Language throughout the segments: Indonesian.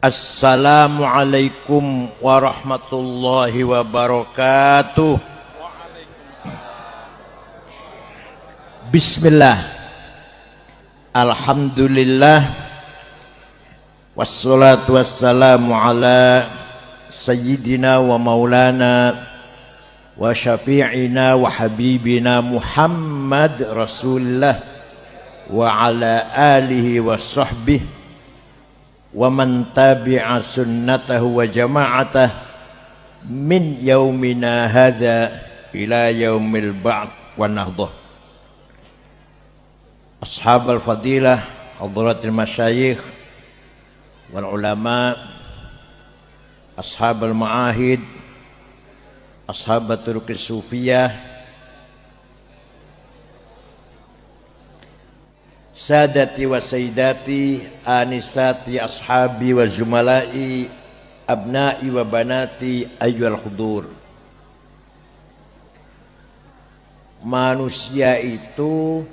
Assalamualaikum warahmatullahi wabarakatuh. Bismillah. Alhamdulillah. Wassalatu wassalamu ala sayyidina wa maulana wa syafi'ina wa habibina Muhammad Rasulullah wa ala alihi wa sahbihi wa man tabi'a sunnatahu wa jama'atah min yaumina hadha ila yaumil ba'th wa nahdah. Ashabal fadilah, hadratil masyayikh wal ulama, ashabal ma'ahid, ashabatul turuqis sufiyah, sadati wa sayyidati, anisati ashabi wa zumalai, abnai wa banati, ayyuhal hudur. Manusia itu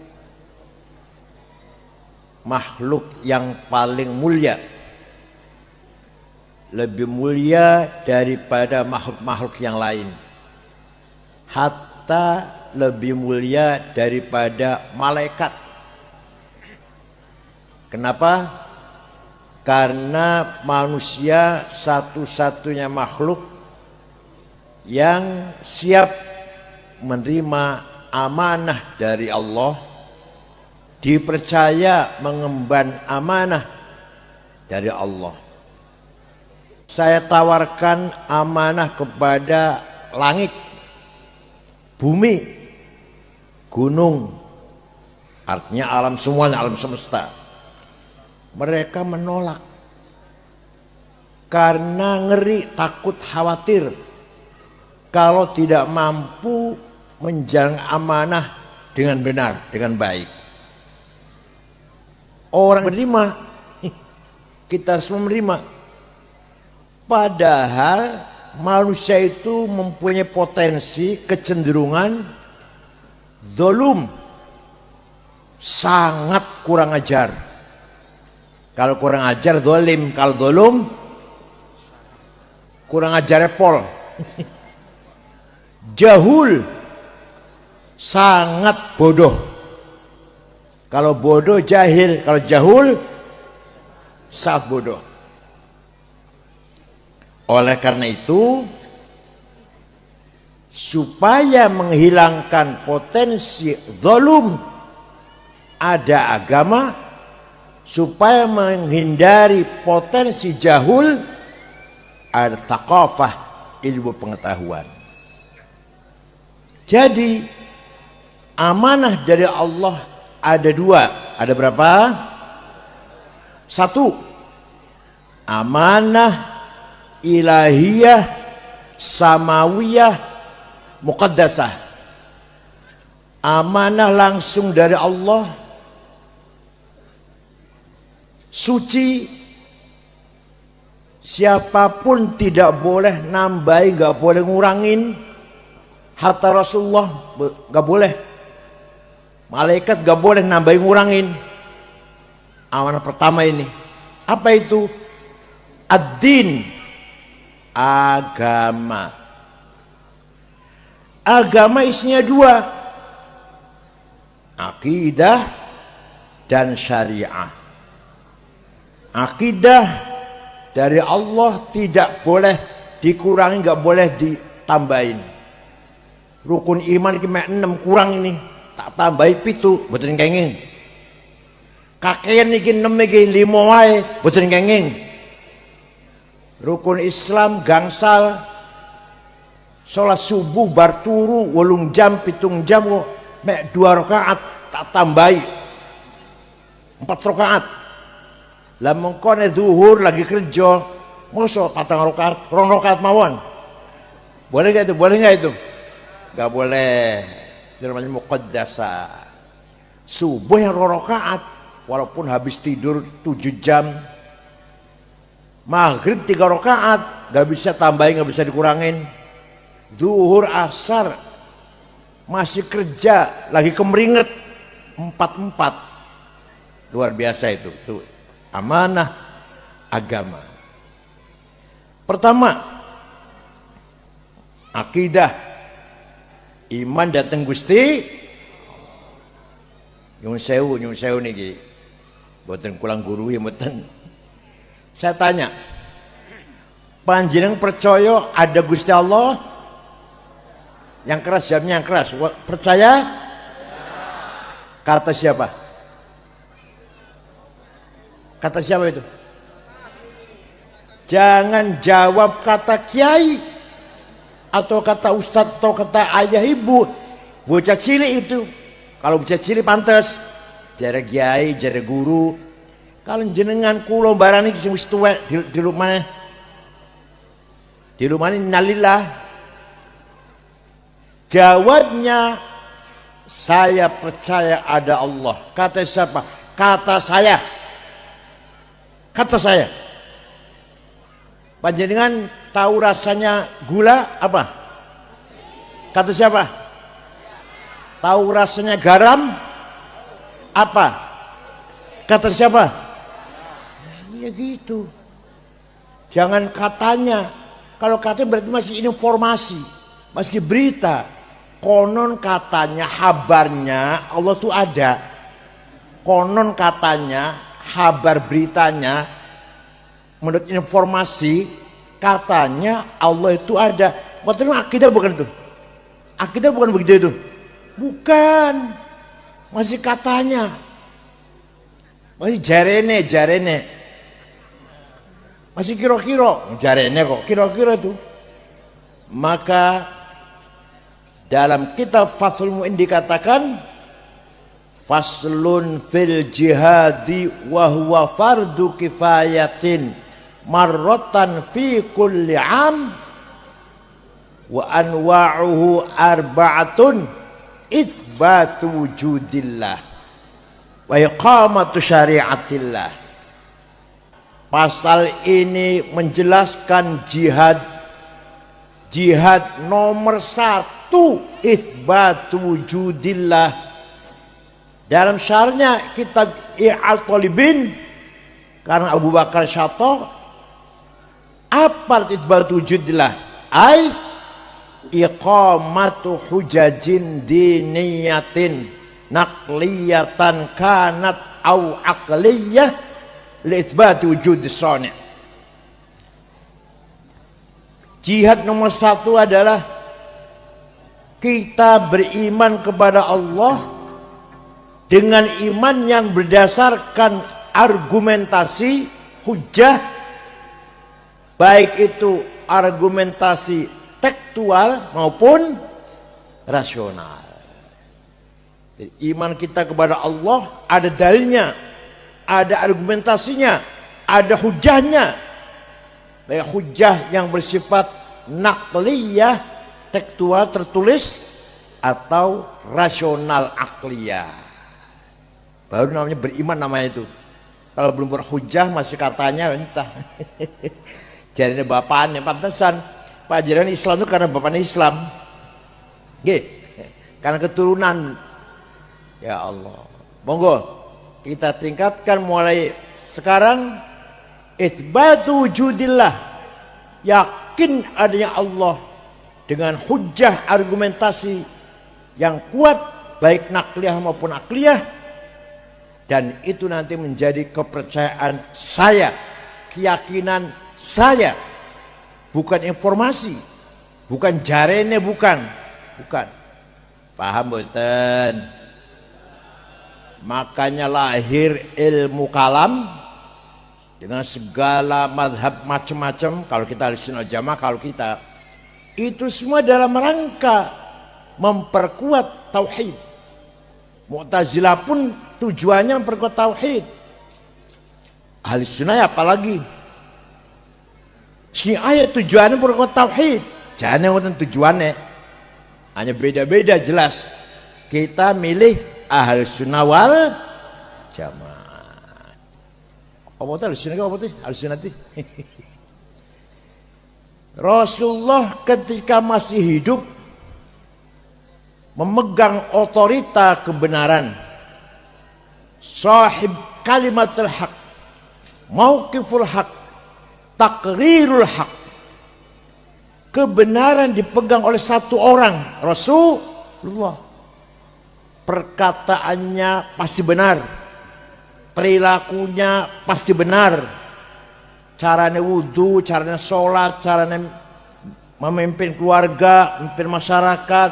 makhluk yang paling mulia, lebih mulia daripada makhluk-makhluk yang lain, hatta lebih mulia daripada malaikat. Kenapa? Karena manusia satu-satunya makhluk yang siap menerima amanah dari Allah, dipercaya mengemban amanah dari Allah. Saya tawarkan amanah kepada langit, bumi, gunung, artinya alam semuanya, alam semesta. Mereka menolak karena ngeri, takut, khawatir kalau tidak mampu menjalankan amanah dengan benar, dengan baik. Orang menerima, kita semua menerima. Padahal manusia itu mempunyai potensi, kecenderungan dzulum, sangat kurang ajar. Kalau kurang ajar zalim, kalau dzulum kurang ajar pol. Jahul, sangat bodoh. Kalau bodoh jahil, kalau jahul sangat bodoh. Oleh karena itu, supaya menghilangkan potensi dzulum, ada agama. Supaya menghindari potensi jahul, ada thaqafah, ilmu pengetahuan. Jadi amanah dari Allah ada dua. Ada berapa? Satu, amanah ilahiyah samawiyah muqaddasah. Amanah langsung dari Allah, suci, siapapun tidak boleh nambahin, gak boleh ngurangin. Hatta Rasulullah gak boleh, malaikat gak boleh nambahin, ngurangin. Amanah pertama ini apa itu? Ad-din, agama. Agama isinya dua, akidah dan syariah. Akidah dari Allah tidak boleh dikurangi, nggak boleh ditambahin. Rukun iman iki mek 6 kurang ini, tak tambahi 7, mboten kenging. Kakean iki 6 iki 5 wae, mboten kenging. Rukun Islam gangsal, sholat subuh bar turu 8 jam 7 jam kok mek 2 rakaat tak tambahi 4 rakaat. Lah mengkone zuhur lagi kerja, mosok 4 rakaat, 2 rakaat mawon. Boleh gak itu? Boleh gak itu? Gak boleh. Itu namanya muqaddasah. Subuh yang 2 rakaat, walaupun habis tidur 7 jam. Maghrib 3 rakaat, gak bisa tambahin, gak bisa dikurangin. Zuhur, asar, masih kerja, lagi kemeringet, 4-4. Luar biasa itu. Tuh, amanah agama. Pertama, akidah, iman dateng Gusti. Nyun sewu niki. Mboten kulang guru ya mboten. Saya tanya, panjenengan percaya ada Gusti Allah? Yang keras jawabnya yang keras. Percaya? Kata siapa? Kata siapa itu? Jangan jawab kata kiai atau kata ustadz atau kata ayah ibu. Bocah cilik itu. Kalau bocah cilik pantas jare kiai, jare guru. Kalau jenengan kulo barani sing wis tuwek di rumah. Di rumah ini nalillah. Jawabnya, saya percaya ada Allah. Kata siapa? Kata saya. Kata saya. Panjenengan tahu rasanya gula apa? Kata siapa? Tahu rasanya garam apa? Kata siapa? Ya gitu. Jangan katanya. Kalau katanya berarti masih informasi, masih berita. Konon katanya, habarnya Allah tuh ada. Konon katanya, habar beritanya, menurut informasi katanya Allah itu ada. Maksudnya akidah bukan itu. Akidah bukan begitu itu. Bukan. Masih katanya. Masih jarene. Masih kira-kira. Jarene kok. Kira-kira itu. Maka dalam kitab Fathul Mu'in dikatakan faslun fil jihadi wa huwa fardu kifayatin marratan fi kulli am wa anwa'uhu arba'atun itsbatu wujudillah wa iqamatu syariatillah. Pasal ini menjelaskan jihad nomor 1 itsbatu wujudillah. Dalam syarahnya kitab I'al Talibin karena Abu Bakar Syato, apa itsbatu wujudillah? Ai iqamatu hujajin diniyatin naqliyatan kanat au aqliyah li itsbati wujud as-sani'. Jihad nomor 1 adalah kita beriman kepada Allah dengan iman yang berdasarkan argumentasi, hujah, baik itu argumentasi tekstual maupun rasional. Jadi, iman kita kepada Allah ada dalilnya, ada argumentasinya, ada hujahnya. Baik hujah yang bersifat naqliyah, tekstual tertulis, atau rasional akliyah. Baru namanya beriman namanya itu. Kalau belum berhujah masih katanya entah. Jadinya bapaknya pantesan. Pak ajaran Islam itu karena bapaknya Islam. Nggih. Karena keturunan. Ya Allah. Monggo kita tingkatkan mulai sekarang itsbatu wujudillah. Yakin adanya Allah dengan hujah argumentasi yang kuat baik nakliyah maupun akliyah, dan itu nanti menjadi kepercayaan saya, keyakinan saya, bukan informasi, bukan jarene, bukan. Paham mboten? Makanya lahir ilmu kalam dengan segala madhab macam-macam. Kalau kita Ahlussunnah Jamaah, kalau kita itu semua dalam rangka memperkuat tauhid. Mu'tazilah pun tujuannya memperkuat tauhid. Ahlussunnah apalagi. Syiah tujuannya memperkuat tauhid. Jangan yang tujuannya. Hanya beda-beda jelas. Kita milih Ahlussunnah wal Jamaah. Apa itu Ahlussunnah? Apa itu Ahlussunnah? Rasulullah ketika masih hidup memegang otorita kebenaran, sahib kalimatul haq, mauqiful haq, takrirul haq, Kebenaran dipegang oleh satu orang, Rasulullah. Perkataannya pasti benar, perilakunya pasti benar, caranya wudhu, caranya sholat, caranya memimpin keluarga, memimpin masyarakat,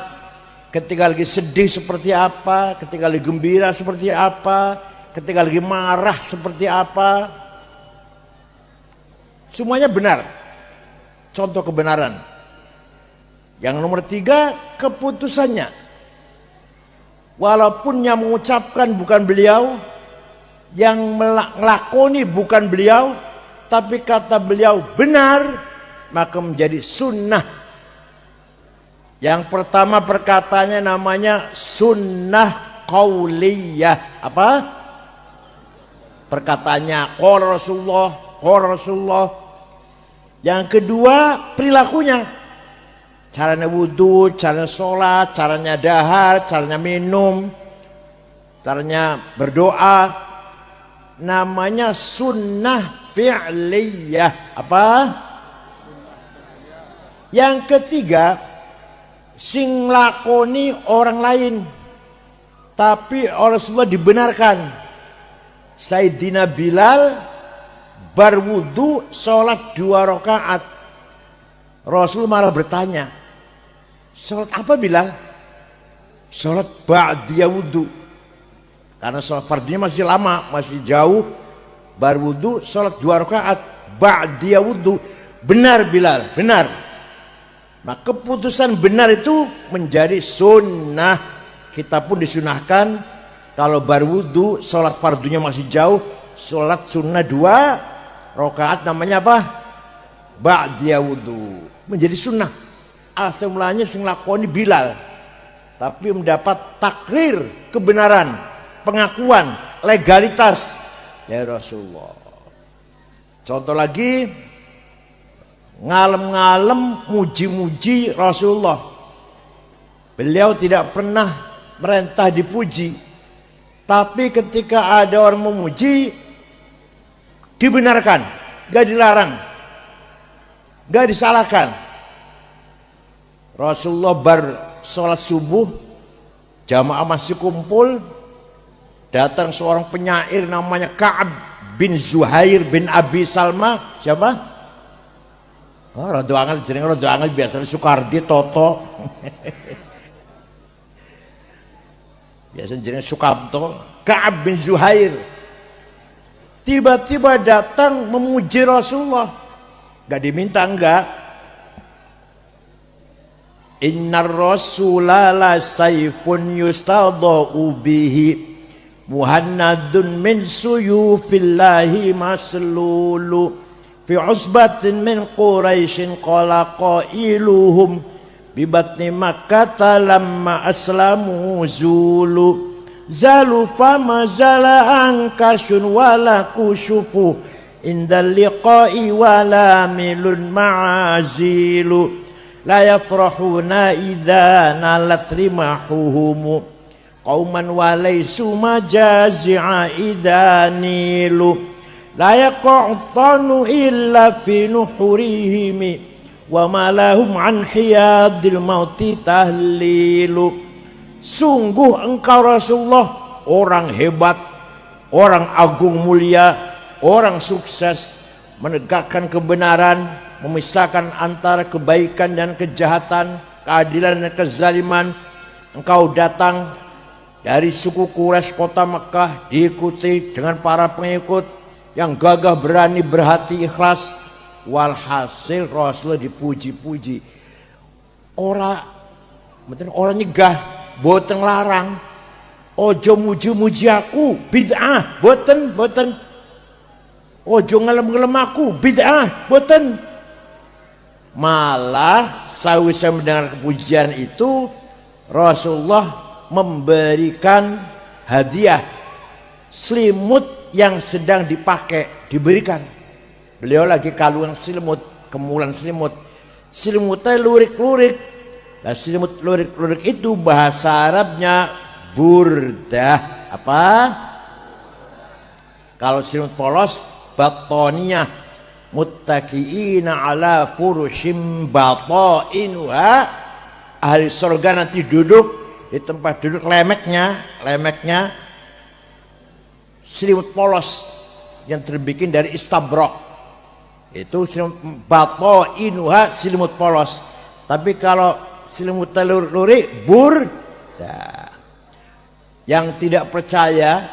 ketika lagi sedih seperti apa, ketika lagi gembira seperti apa, ketika lagi marah seperti apa, semuanya benar. Contoh kebenaran. Yang nomor 3, keputusannya. Walaupun yang mengucapkan bukan beliau, yang melakoni bukan beliau, tapi kata beliau benar, maka menjadi sunnah. Yang pertama perkataannya namanya sunnah qauliyah. Apa? Perkataannya qala Rasulullah, qala Rasulullah. Yang kedua perilakunya, caranya wudhu, caranya sholat, caranya dahar, caranya minum, caranya berdoa, namanya sunnah fi'liyah. Apa? Yang ketiga, sing lakoni orang lain, tapi Rasulullah dibenarkan. Sayyidina Bilal berwudu sholat 2 rakaat. Rasul malah bertanya, sholat apa Bilal? Sholat ba'diyah wudu. Karena sholat fardunya masih lama, masih jauh. Berwudu sholat 2 rakaat ba'diyah wudu. Benar Bilal, benar. Nah keputusan benar itu menjadi sunnah. Kita pun disunahkan kalau berwudu sholat fardunya masih jauh, sholat sunnah 2 rakaat namanya apa? Ba'diyah wudu. Menjadi sunnah. Asal mulanya sing lakoni Bilal, tapi mendapat takrir kebenaran, pengakuan, legalitas ya Rasulullah. Contoh lagi, ngalem-ngalem muji-muji Rasulullah. Beliau tidak pernah merintah dipuji, tapi ketika ada orang memuji dibenarkan, gak dilarang, gak disalahkan. Rasulullah sholat subuh, jamaah masih kumpul, datang seorang penyair namanya Ka'ab bin Zuhair bin Abi Salma. Siapa? Oh, rada angel jenenge, rada angel biasanya Soekardi Toto. Biasanya jenenge Sukamto. Ka'ab bin Zuhair tiba-tiba datang memuji Rasulullah, gak diminta, enggak. Innar rasula la sayfun yustadau bihi muhannadun min suyufillahi maslulu fi usbatin min quraishin qala qailuhum bibatni makkata lamma aslamu zulu zalu fama zala ankashun wala kushufu indal liqa'i wala milun ma'azilu la yafrahuna idza nalat rimahuhum qauman walaysu majazi'a idanilu la yaq'thanu illa fi nuhurihim wa ma lahum an hiyadil mauti tahlilu. Sungguh engkau Rasulullah orang hebat, orang agung mulia, orang sukses menegakkan kebenaran, memisahkan antara kebaikan dan kejahatan, keadilan dan kezaliman. Engkau datang dari suku Quraisy kota Mekah, diikuti dengan para pengikut yang gagah berani, berhati ikhlas. Walhasil Rasulullah dipuji-puji. Orang nyegah, boten larang. Ojo muji-muji aku, bid'ah, boten. Ojo ngelem-ngelem aku, bid'ah, boten. Malah sawise mendengar kepujian itu, Rasulullah memberikan hadiah selimut yang sedang dipakai, diberikan. Beliau lagi kalungan selimut, kemulan selimut. Selimutnya lurik-lurik. Nah selimut lurik-lurik itu bahasa Arabnya burdah. Apa? Kalau selimut polos, batoniyah. muttaqiina ala furushim batainuha, ahli surga nanti duduk di tempat duduk lemeknya selimut polos yang terbikin dari istabrok. Itu selimut batainuha, selimut polos. Tapi kalau selimut telur-luri burda. Yang tidak percaya,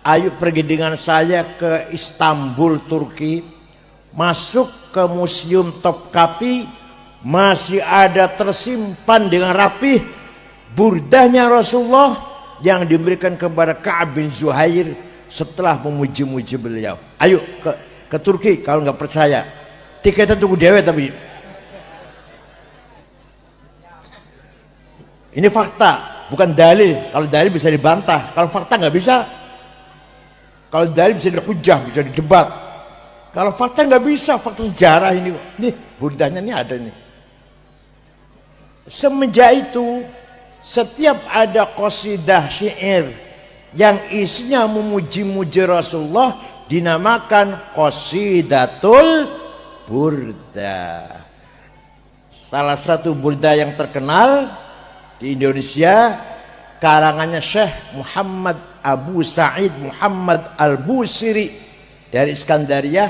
ayo pergi dengan saya ke Istanbul, Turki. Masuk ke Museum Topkapi, masih ada tersimpan dengan rapih burdahnya Rasulullah yang diberikan kepada Ka'ab bin Zuhair setelah memuji-muji beliau. Ayo ke Turki kalau nggak percaya. Tiketnya tunggu dewe tapi. Ini fakta. Bukan dalil. Kalau dalil bisa dibantah. Kalau fakta nggak bisa. Kalau dalil bisa dihujah, bisa didebat. Kalau fakta nggak bisa. Fakta sejarah ini. Nih burdahnya ini ada nih. Semenjak itu, setiap ada qasidah syair yang isinya memuji-muji Rasulullah dinamakan qasidatul burda. Salah satu burda yang terkenal di Indonesia karangannya Syekh Muhammad Abu Sa'id Muhammad Al-Busiri dari Iskandaria.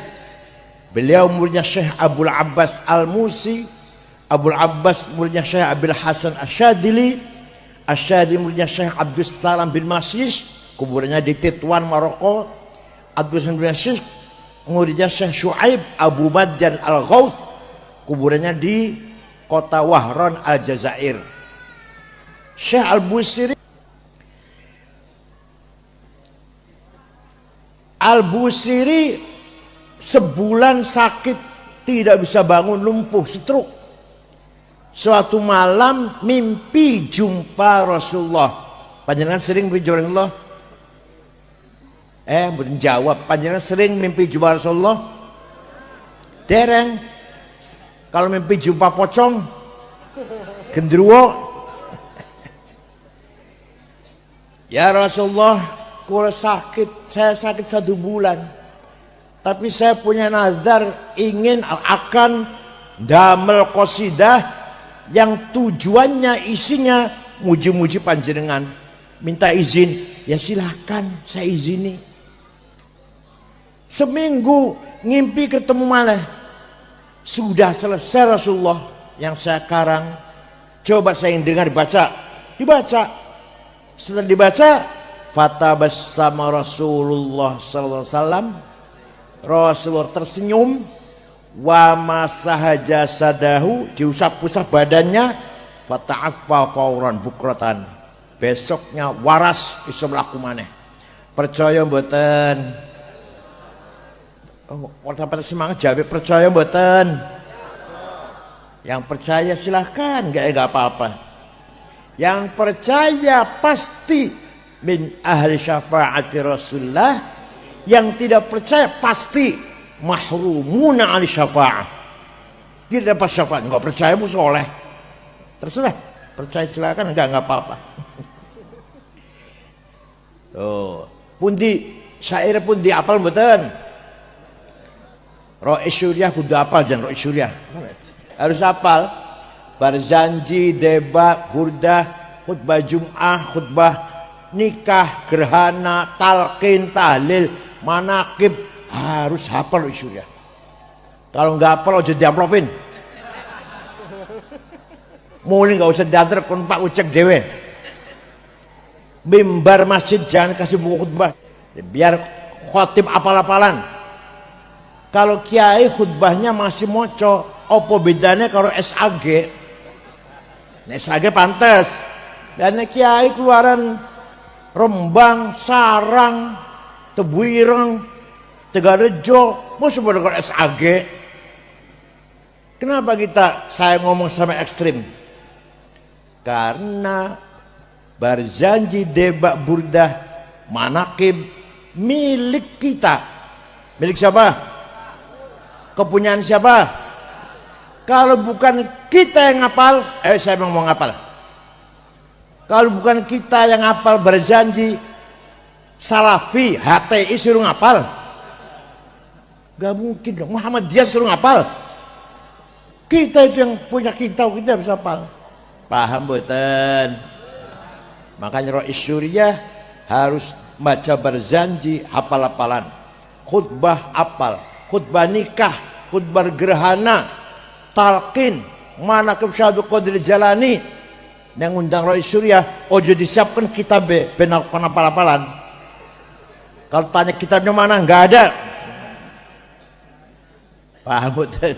Beliau muridnya Syekh Abul Abbas Al-Musi, Abul Abbas muridnya Syekh Abil Hasan Asyadili, Asyadili muridnya Syekh Abdus Salam bin Masyish, kuburannya di Tituan, Maroko. Abdus Salam bin Masyish muridnya Syekh Syuaib Abu Madjan Al-Ghauth, kuburannya di kota Wahron Al-Jazair. Syekh Al-Busiri sebulan sakit, tidak bisa bangun, lumpuh, stroke. Suatu malam mimpi jumpa Rasulullah. Panjenengan sering mimpi jumpa Rasulullah? Belum jawab. Panjenengan sering mimpi jumpa Rasulullah? Dereng. Kalau mimpi jumpa pocong, gendruwo. Ya Rasulullah, kalau sakit, saya sakit 1 bulan. Tapi saya punya nazar ingin akan damel qasidah yang tujuannya isinya muji-muji panjenengan. Minta izin, ya silahkan saya izini. Seminggu ngimpi ketemu malah. Sudah selesai Rasulullah yang saya karang. Coba saya dengar dibaca. Setelah dibaca, fatabassama Rasulullah sallallahu alaihi wasallam. Rasulullah tersenyum, wa masaha jasadahu, diusap-usap badannya, fata'affa fauran bukratan. Besoknya waras iso mlaku maneh. Percaya mboten? Oh, pada semangat jawab percaya mboten? Yang percaya silahkan, enggak apa-apa. Yang percaya pasti min ahli syafaati Rasulullah. Yang tidak percaya pasti mahrumuna ahli syafaat. Tidak dapat syafaat. Enggak percaya mu soleh. Terserah. Percaya silakan, enggak apa-apa. Oh, pundi syair pun diapal mboten? Ro'is Syuriah kudu apal jan Ro'is Syuriah. Harus apal. Barzanji, debat, burdah, khutbah Jum'ah, khutbah nikah, gerhana, talqin, tahlil, manakib, harus hafal Syuriah. Kalau nggak hafal aja diamplopin. Mulai nggak usah diantar kon Pak Ucek dewe. Mimbar masjid jangan kasih buku khutbah, biar khotib apal-apalan. Kalau kiai khutbahnya masih moco, opo bedanya kalau SAG? SAG pantas. Dan kiai keluaran Rembang, Sarang, Tebuireng, Tegarejo, mau sebut dengan SAG. Kenapa saya ngomong sama ekstrim? Karena Barzanji, debat, burdah, manakib milik kita. Milik siapa? Kepunyaan siapa? Kalau bukan kita yang ngapal, saya mau ngapal. Kalau bukan kita yang ngapal Barzanji, Salafi, HTI suruh ngapal. Gak mungkin dong. Muhammadiyah suruh ngapal. Kita itu yang punya kita harus hafal. Paham boten? Makanya Rais Syuriah harus baca Barzanji hafal-hafalan. Khutbah hafal, khutbah nikah, khutbah gerhana, talqin, mana ke Syahdu Qadir Jalani yang undang Rais Syuriah. Ojo disiapkan kitab benar hafal-hafalan. Kalau tanya kitabnya mana, nggak ada. Paham betul?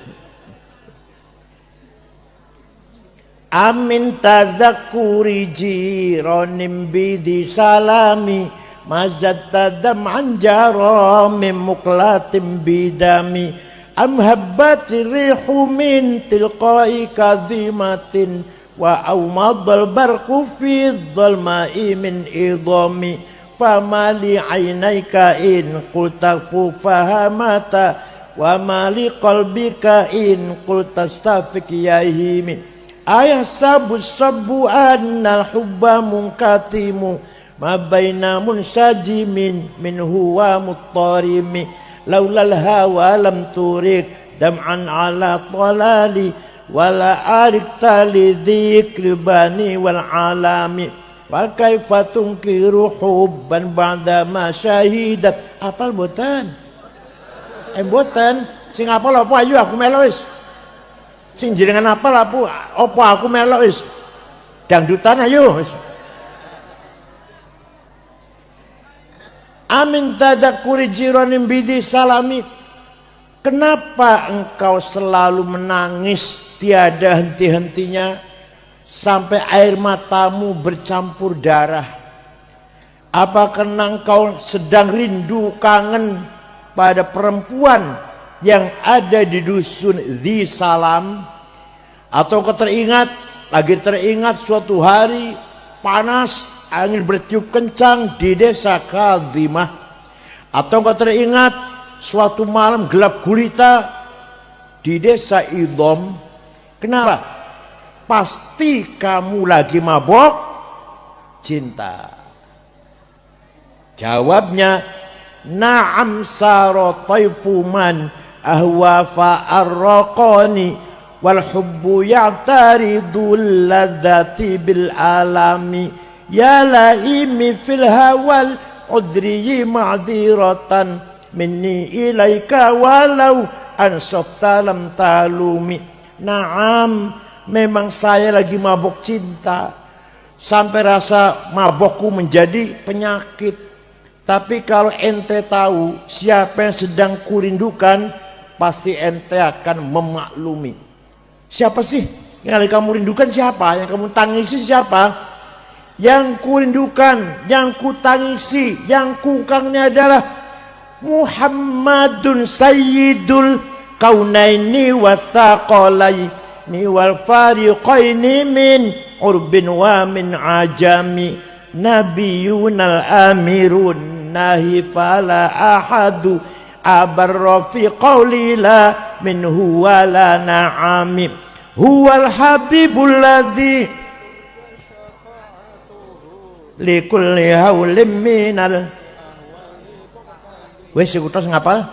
Amin tadzakuri jiranim bidi salami mazat tadam anjara min muklatim bidami am habbati rihu min tilqai kadhimatin wa awmadal barqu fi dhalma'i min idami famali aynaika in qultafu fahamata wa mali qalbika in qultastafik yahimi ayah sabu annal hubba munkatimu ma baina munsajimin min huwa muttarimi laulal hawa lam turik dam'an ala thalali wala arikta li dzikri bani wal alami wa kaifa tunkiru hubban ba'da ma syahidat. Apal boten? Boten sing apal apa ayo aku melo wis. Sing jenengan apal apa aku melok wis. Dangdutan ayo wis. Amin tadzakuri jiranim bidi salami. Kenapa engkau selalu menangis tiada henti-hentinya sampai air matamu bercampur darah? Apa karena engkau sedang rindu kangen pada perempuan yang ada di dusun Dhi Salam, atau kau lagi teringat suatu hari panas angin bertiup kencang di desa Kadhimah, atau kau teringat suatu malam gelap gulita di desa Idham. Kenapa? Pasti kamu lagi mabok cinta. Jawabnya, na'am saro taifu man ahwa fa'arraqani wal hubbu ya'taridul ladzati bil alami ya laimi fil hawal udri ma'diratan minni ilaika walau ansafta lam talumi. Naam, memang saya lagi mabuk cinta sampai rasa mabokku menjadi penyakit. Tapi kalau ente tahu siapa yang sedang kurindukan, pasti ente akan memaklumi. Siapa sih yang kamu rindukan? Siapa yang kamu tangisi? Siapa yang kurindukan, yang kutangisi, yang kukangi adalah Muhammadun Sayyidul Kaunaini wa Thaqalaini wal Fariqaini min urbin wa min ajami Nabiyunal amirun nahi fala ahadu abarra fi qawli la minhu wa la na'ami huwal habibul ladzi likulli hawlim minal. Wes ikutos ngapal?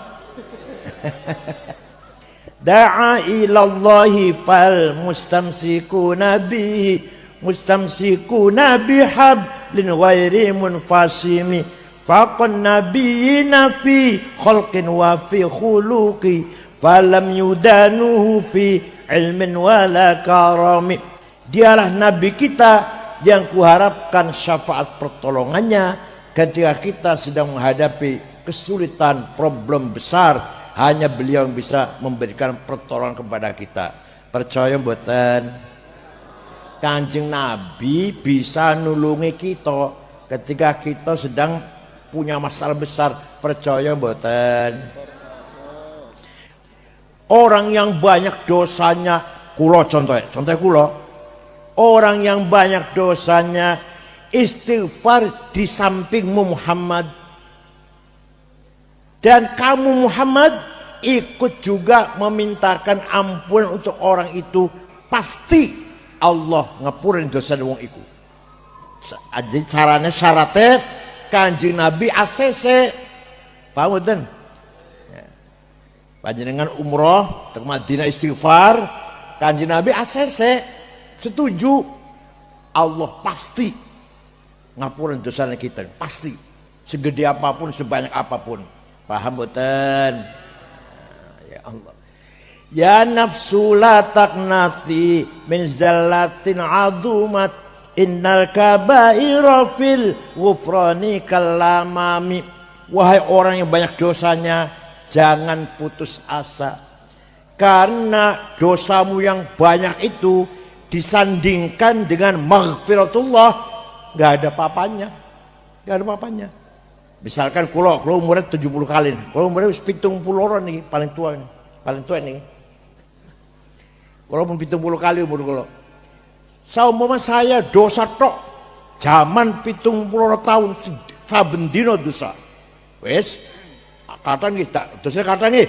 Da'a ilallahi fal mustamsikuna bihi mustamsikuna bihablin ghairi munfasimi faqan nabiyina fi khalqin wa fi khuluqi falam yudanuhu fi ilmin wala karami. Dialah nabi kita yang kuharapkan syafaat pertolongannya ketika kita sedang menghadapi kesulitan, problem besar. Hanya beliau yang bisa memberikan pertolongan kepada kita. Percaya mboten? Kanjeng Nabi bisa nulungi kita ketika kita sedang punya masalah besar. Percaya mboten? Orang yang banyak dosanya, contoh kulo, orang yang banyak dosanya istighfar di sampingmu Muhammad, dan kamu Muhammad ikut juga memintakan ampun untuk orang itu, pasti Allah ngapurin dosa wong iku. Jadi caranya syaratnya Kanjeng Nabi ACC. Paham mboten? panjenengan umroh ke Madinah istighfar, Kanjeng Nabi ACC setuju, Allah pasti ngapuran dosa kita, pasti segede apapun, sebanyak apapun. Paham boten? Ya Allah. Ya nafsu la taqnati min zallatin adumat, innal kabaira fil ghufrani kalamami. Wahai orang yang banyak dosanya, jangan putus asa, karena dosamu yang banyak itu disandingkan dengan maghfiratullah, gak ada papanya, gak ada papanya. Misalkan kalau umurnya 70 kali, kalau umurnya 70 orang nih paling tua nih, kalau 70 kali umur kalau saumpama saya dosa tok zaman 70 tahun saben dina dosa, wes kata nggih tak dosane kata nggih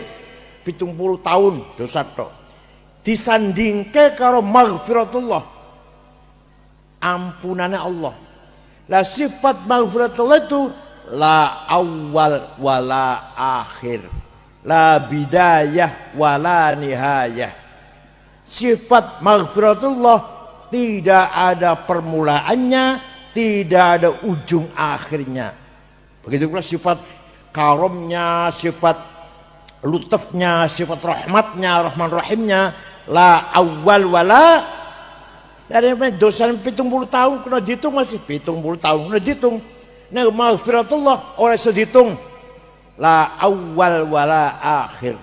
70 tahun dosa tok disandingke karo maghfiratullah, ampunane Allah. Lah sifat maghfiratullah itu la awal wala akhir, la bidayah wala nihayah. Sifat maghfiratullah tidak ada permulaannya, tidak ada ujung akhirnya. Begitu pula sifat karomnya, sifat lutufnya, sifat rahmatnya, rahman rahimnya, la awal wala. Dari dosa 70 tahun kena dihitung, masih 70 tahun kena dihitung. Nah maghfiratullah oleh seditung, la awal wala akhir.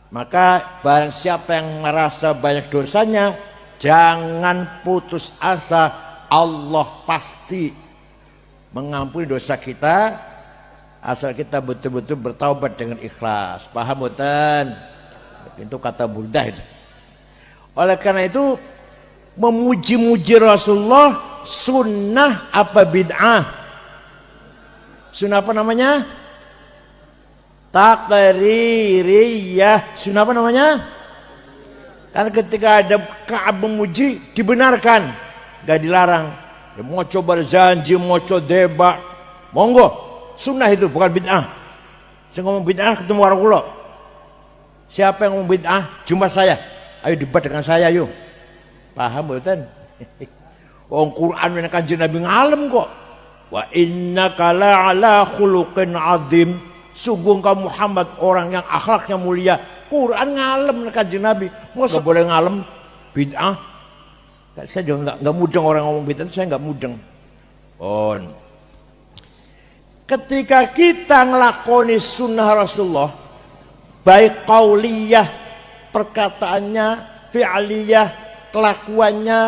Maka barang siapa yang merasa banyak dosanya, jangan putus asa, Allah pasti mengampuni dosa kita asal kita betul-betul bertaubat dengan ikhlas. Paham boten? Itu kata Burdah itu. Oleh karena itu memuji-muji Rasulullah sunnah apa bid'ah? Sunnah apa namanya? Taqririyah. Sunnah apa namanya? Karena ketika ada Ka'ab memuji dibenarkan, gak dilarang. Ya, mau coba janji, mau coba debat, monggo. Sunnah itu bukan bid'ah. Saya ngomong bid'ah ketemu orang kula. Siapa yang ngomong bid'ah? Jumpa saya. Ayo debat dengan saya yuk. Paham betul? Wong Quran yang Kanjeng Nabi ngalem kok. Wa innaka la'ala khuluqin azim. Sungguh kamu Muhammad orang yang akhlaknya mulia. Quran ngalem Kanjeng Nabi. Nggak boleh ngalem bid'ah. Saya juga nggak mudeng orang ngomong bid'ah, saya nggak mudeng. Ketika kita ngelakoni sunnah Rasulullah, baik qauliyah perkataannya, fi'liyah kelakuannya,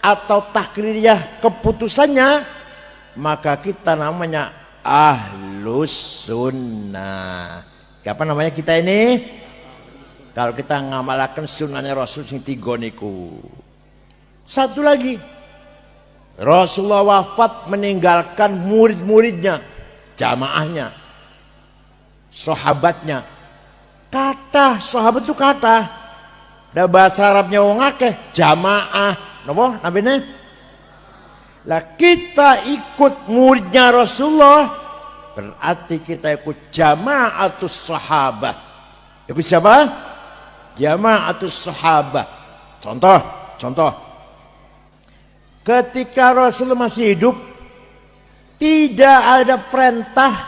atau takririyah keputusannya, maka kita namanya ahlus sunnah. Apa namanya kita ini? Kalau kita ngamalkan sunnahnya Rasul sing tiga niku. Satu lagi, Rasulullah wafat meninggalkan murid-muridnya, jamaahnya, sahabatnya. Kata sahabat itu kata, ada bahasa Arabnya wong akeh, jamaah. Napa namanya? Lah kita ikut muridnya Rasulullah, berarti kita ikut jamaatus sahabah. Ikut siapa? Jamaatus sahabah. Contoh. Ketika Rasulullah masih hidup, tidak ada perintah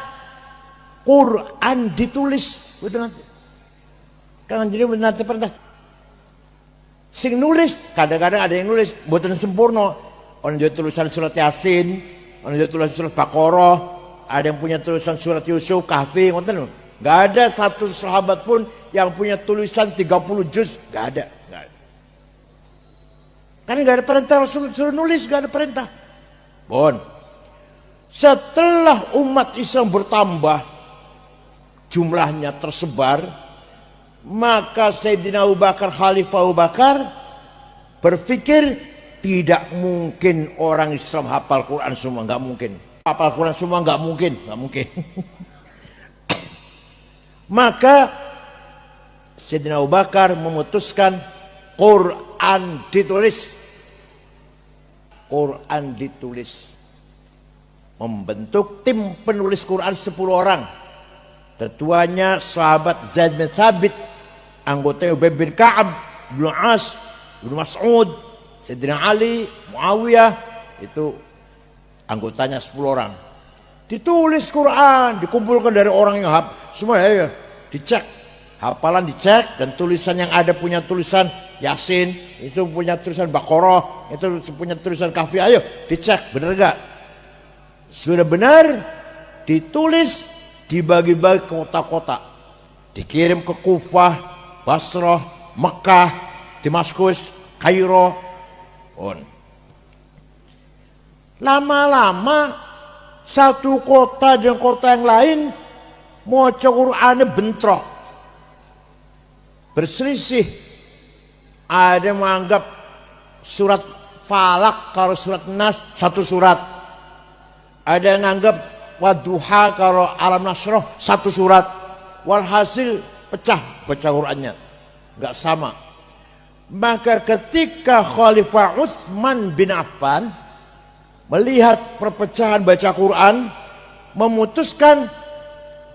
Quran ditulis. Betul nanti. Kan jadi nanti perintah. Sing nulis, kadang-kadang ada yang nulis, buatan sempurna. Orang juga tulisan surat Yasin, orang juga tulisan surat Baqarah, ada yang punya tulisan surat Yusuf, Kahfi, ngoten. Gak ada satu sahabat pun yang punya tulisan 30 juz, gak ada. Karena gak ada perintah Rasul suruh nulis, gak ada perintah. Setelah umat Islam bertambah, jumlahnya tersebar, maka Sayyidina Abu Bakar, Khalifah Abu Bakar berpikir tidak mungkin orang Islam hafal Quran semua, nggak mungkin. Hafal Quran semua nggak mungkin. Maka Sayyidina Abu Bakar memutuskan Quran ditulis. Membentuk tim penulis Quran 10 orang. Ketuanya sahabat Zaid bin Thabit Anggotanya Ubay bin Ka'ab, Ibnu As, Ibnu Mas'ud, Sayyidina Ali, Muawiyah, itu anggotanya 10 orang. Ditulis Quran, dikumpulkan dari orang yang semua ya, dicek. Hafalan dicek, dan tulisan yang ada punya tulisan Yasin, itu punya tulisan Baqarah, itu punya tulisan Kahfi, ayo dicek, benar enggak? Sudah benar, ditulis, dibagi-bagi ke kota-kota. Dikirim ke Kufah, Basrah, Mekah, Damaskus, Kairo. Lama-lama satu kota dan kota yang lain mau Qur'annya bentrok, berselisih. Ada yang menganggap surat Falak kalau surat Nas satu surat. Ada yang menganggap Wadduha kalau Alam Nasroh satu surat. Walhasil pecah baca Qur'annya, nggak sama. Maka ketika Khalifah Utsman bin Affan melihat perpecahan baca Quran, memutuskan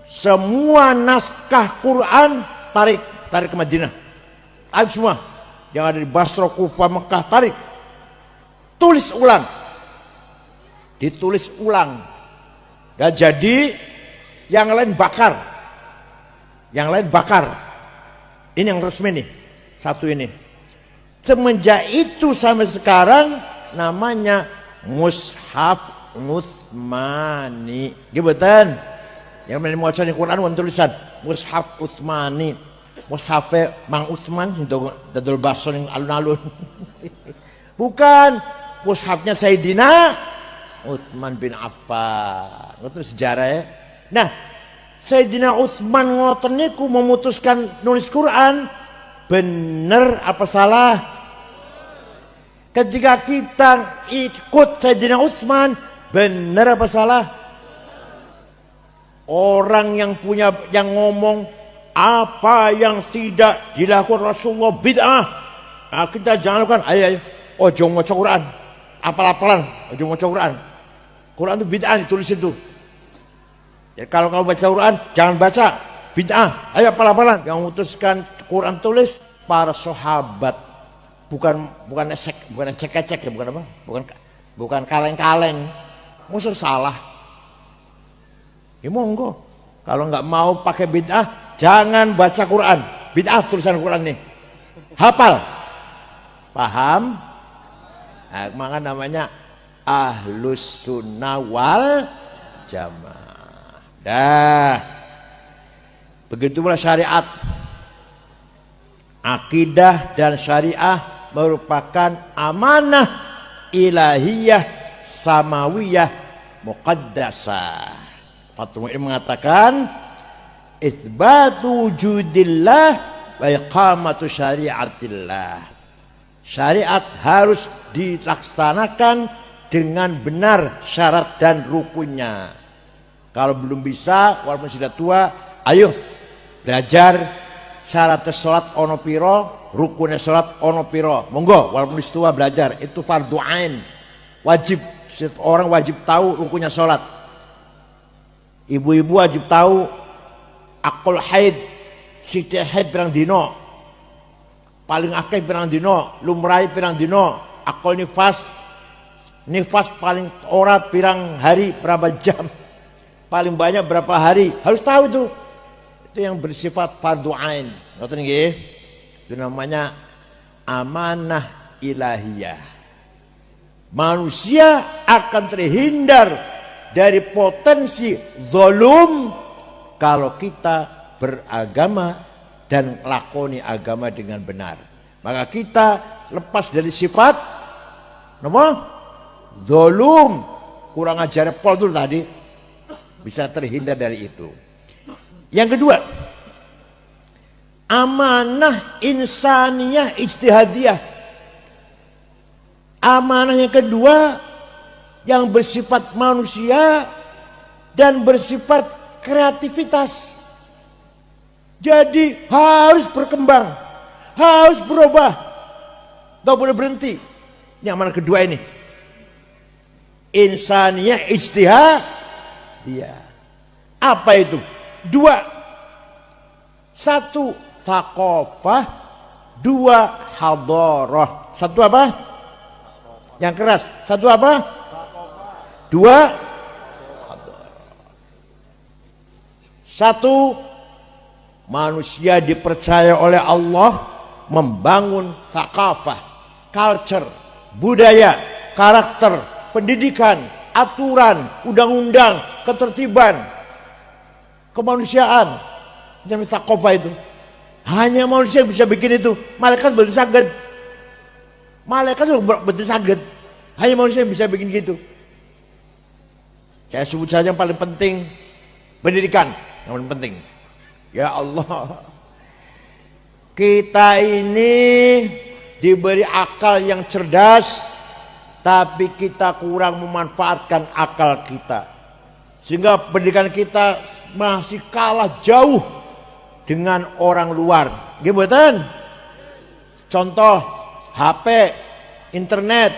semua naskah Quran tarik ke Madinah. Tarik semua yang ada di Basra, Kufah, Mekah, tarik. Tulis ulang. Ditulis ulang. Dan jadi yang lain bakar. Yang lain bakar. Ini yang resmi nih. Satu ini. Semenjak itu sampai sekarang namanya Mushaf Utsmani. Gibetan. Yang mau baca Quran wan tulisan Mushaf Utsmani. Mushafe Mang Utsman itu dadul baso yang alun-alun. Bukan, mushafnya Sayyidina Utsman bin Affan. Itu sejarah ya. Nah, Sayyidina Utsman ngoten niku memutuskan nulis Quran, bener apa salah? Ketika kita ikut Sayyidina Utsman, bener apa salah? Orang yang ngomong apa yang tidak dilakukan Rasulullah bid'ah. Nah, kita jangan lakukan. Ayo, ojo maca Quran. Apal-apalan, ojo maca Quran. Quran itu bid'ah ditulis itu. Jadi kalau kamu baca Quran, jangan baca bid'ah. Ayo apal-apalan. Yang memutuskan Quran tulis para sahabat. Bukan ecek-ecek ya, bukan apa? Bukan kaleng-kaleng. Musuh salah. Ya monggo. Kalau nggak mau pakai bid'ah, jangan baca Quran. Bid'ah tulisan Quran nih. Hafal. Paham? Nah, maka namanya Ahlus Sunnah wal Jamaah. Dah. Begitu pula syariat. Akidah dan syariah merupakan amanah ilahiyah samawiyah muqaddasah. Fathul Mu'in mengatakan itsbatu wujudillah wa iqamatu syariatillah. Syariat harus dilaksanakan dengan benar syarat dan rukunnya. Kalau belum bisa, walaupun sudah tua, ayo belajar syaratnya salat ono piro, rukunnya salat ono piro. Monggo, walaupun sudah tua belajar, itu fardhu ain. Wajib, orang wajib tahu rukunnya salat. Ibu-ibu wajib tahu akul haid, siti haid pirang dino, paling akeh pirang dino, lumrahi pirang dino, akul nifas paling ora pirang hari, berapa jam, paling banyak berapa hari, harus tahu itu. Itu yang bersifat fardhu ain. Ngoten nggih. Itu namanya amanah ilahiyah. Manusia akan terhindar dari potensi zalum kalau kita beragama dan lakoni agama dengan benar. Maka kita lepas dari sifat zalum, kurang ajar pol dulu tadi, bisa terhindar dari itu. Yang kedua, amanah insaniyah ijtihadiyah. Amanah yang kedua yang bersifat manusia dan bersifat kreativitas. Jadi harus berkembang, harus berubah, gak boleh berhenti. Ini amanah kedua ini. Insaniyah ijtihadiyah. Apa itu? Dua. Satu, thaqafah, 2 hadarah. Satu apa? Yang keras. Satu apa? 2 hadarah. 1, manusia dipercaya oleh Allah membangun thaqafah, culture, budaya, karakter, pendidikan, aturan, undang-undang, ketertiban, kemanusiaan. Namanya thaqafah itu. Hanya manusia bisa bikin itu. Malaikat betul saged. Malaikat betul saged. Hanya manusia bisa bikin gitu. Saya sebut saja yang paling penting, pendidikan yang paling penting. Ya Allah, kita ini diberi akal yang cerdas, tapi kita kurang memanfaatkan akal kita, sehingga pendidikan kita masih kalah jauh dengan orang luar. Gimana? Contoh HP, internet,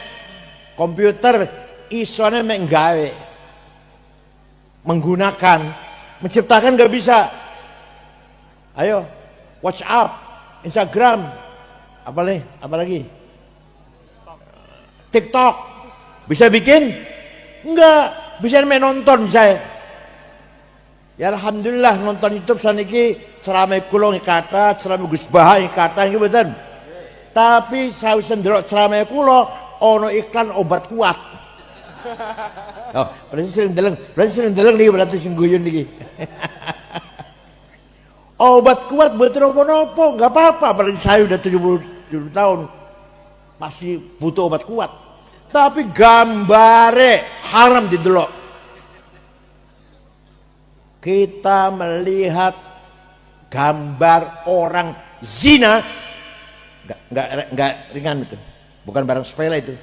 komputer, isone mek nggawe, menggunakan, menciptakan nggak bisa. Ayo, WhatsApp, Instagram, apalagi? TikTok, bisa bikin? Enggak, bisa nonton saya. Ya alhamdulillah nonton YouTube saniki ceramah kula kata, ceramah Gus Baha kata nggih mboten. Tapi sawise ndelok ceramah kula ana iklan obat kuat. Oh, berarti sering deleng niki berarti sing guyon niki. Obat kuat mboten napa-napa, enggak apa-apa, apalagi saya udah 70 tahun masih butuh obat kuat. Tapi gambare haram didelok. Kita melihat gambar orang zina, enggak ringan itu, bukan barang sepele itu.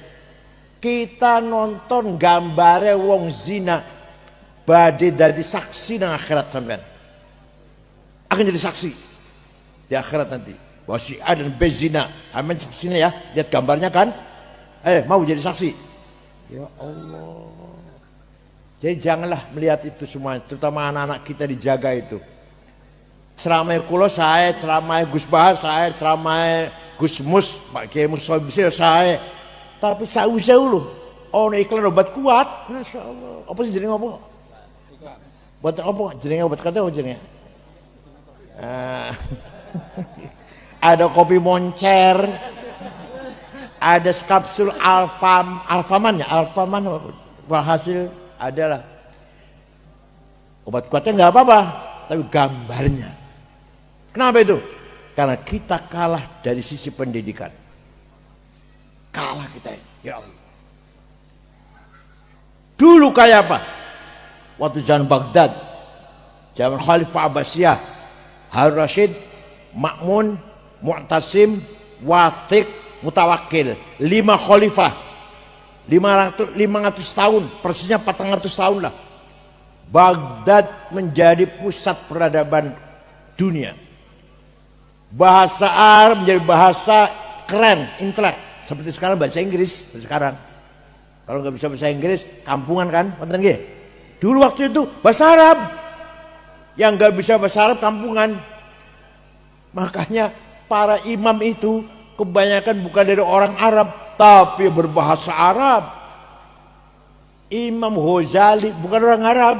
Kita nonton gambare wong zina, badhe dadi saksi nang akhirat sampean. Akan jadi saksi di akhirat nanti. Bahwa si A dan B zina, amin saksinya ya, lihat gambarnya kan? Mau jadi saksi? Ya Allah. Jadi janganlah melihat itu semua, terutama anak-anak kita dijaga itu. Ceramah kula saya, ceramah Gus Bahar saya, ceramah Gus Mus, Pak Kiai Musa saya. Tapi sause lho, ono iklan obat kuat, masyaallah. Apa sih jenenge apa? Buat apa jenenge obat kata jenenge? Ada kopi moncer, ada kapsul Alfaman walhasil adalah obat kuatnya nggak apa-apa, tapi gambarnya. Kenapa itu? Karena kita kalah dari sisi pendidikan. Kalah kita, ya Allah. Dulu kayak apa? Waktu zaman Baghdad, zaman Khalifah Abbasiyah, Harun Rashid, Ma'mun, Mu'tasim, Wathiq, Mutawakil, 5 khalifah, 500 tahun, persisnya 400 tahun lah. Baghdad menjadi pusat peradaban dunia. Bahasa Arab menjadi bahasa keren, intelek. Seperti sekarang bahasa Inggris, sekarang. Kalau nggak bisa bahasa Inggris, kampungan kan, konten nggih. Dulu waktu itu bahasa Arab. Yang nggak bisa bahasa Arab kampungan. Makanya para imam itu kebanyakan bukan dari orang Arab, tapi berbahasa Arab. Imam Ghazali bukan orang Arab.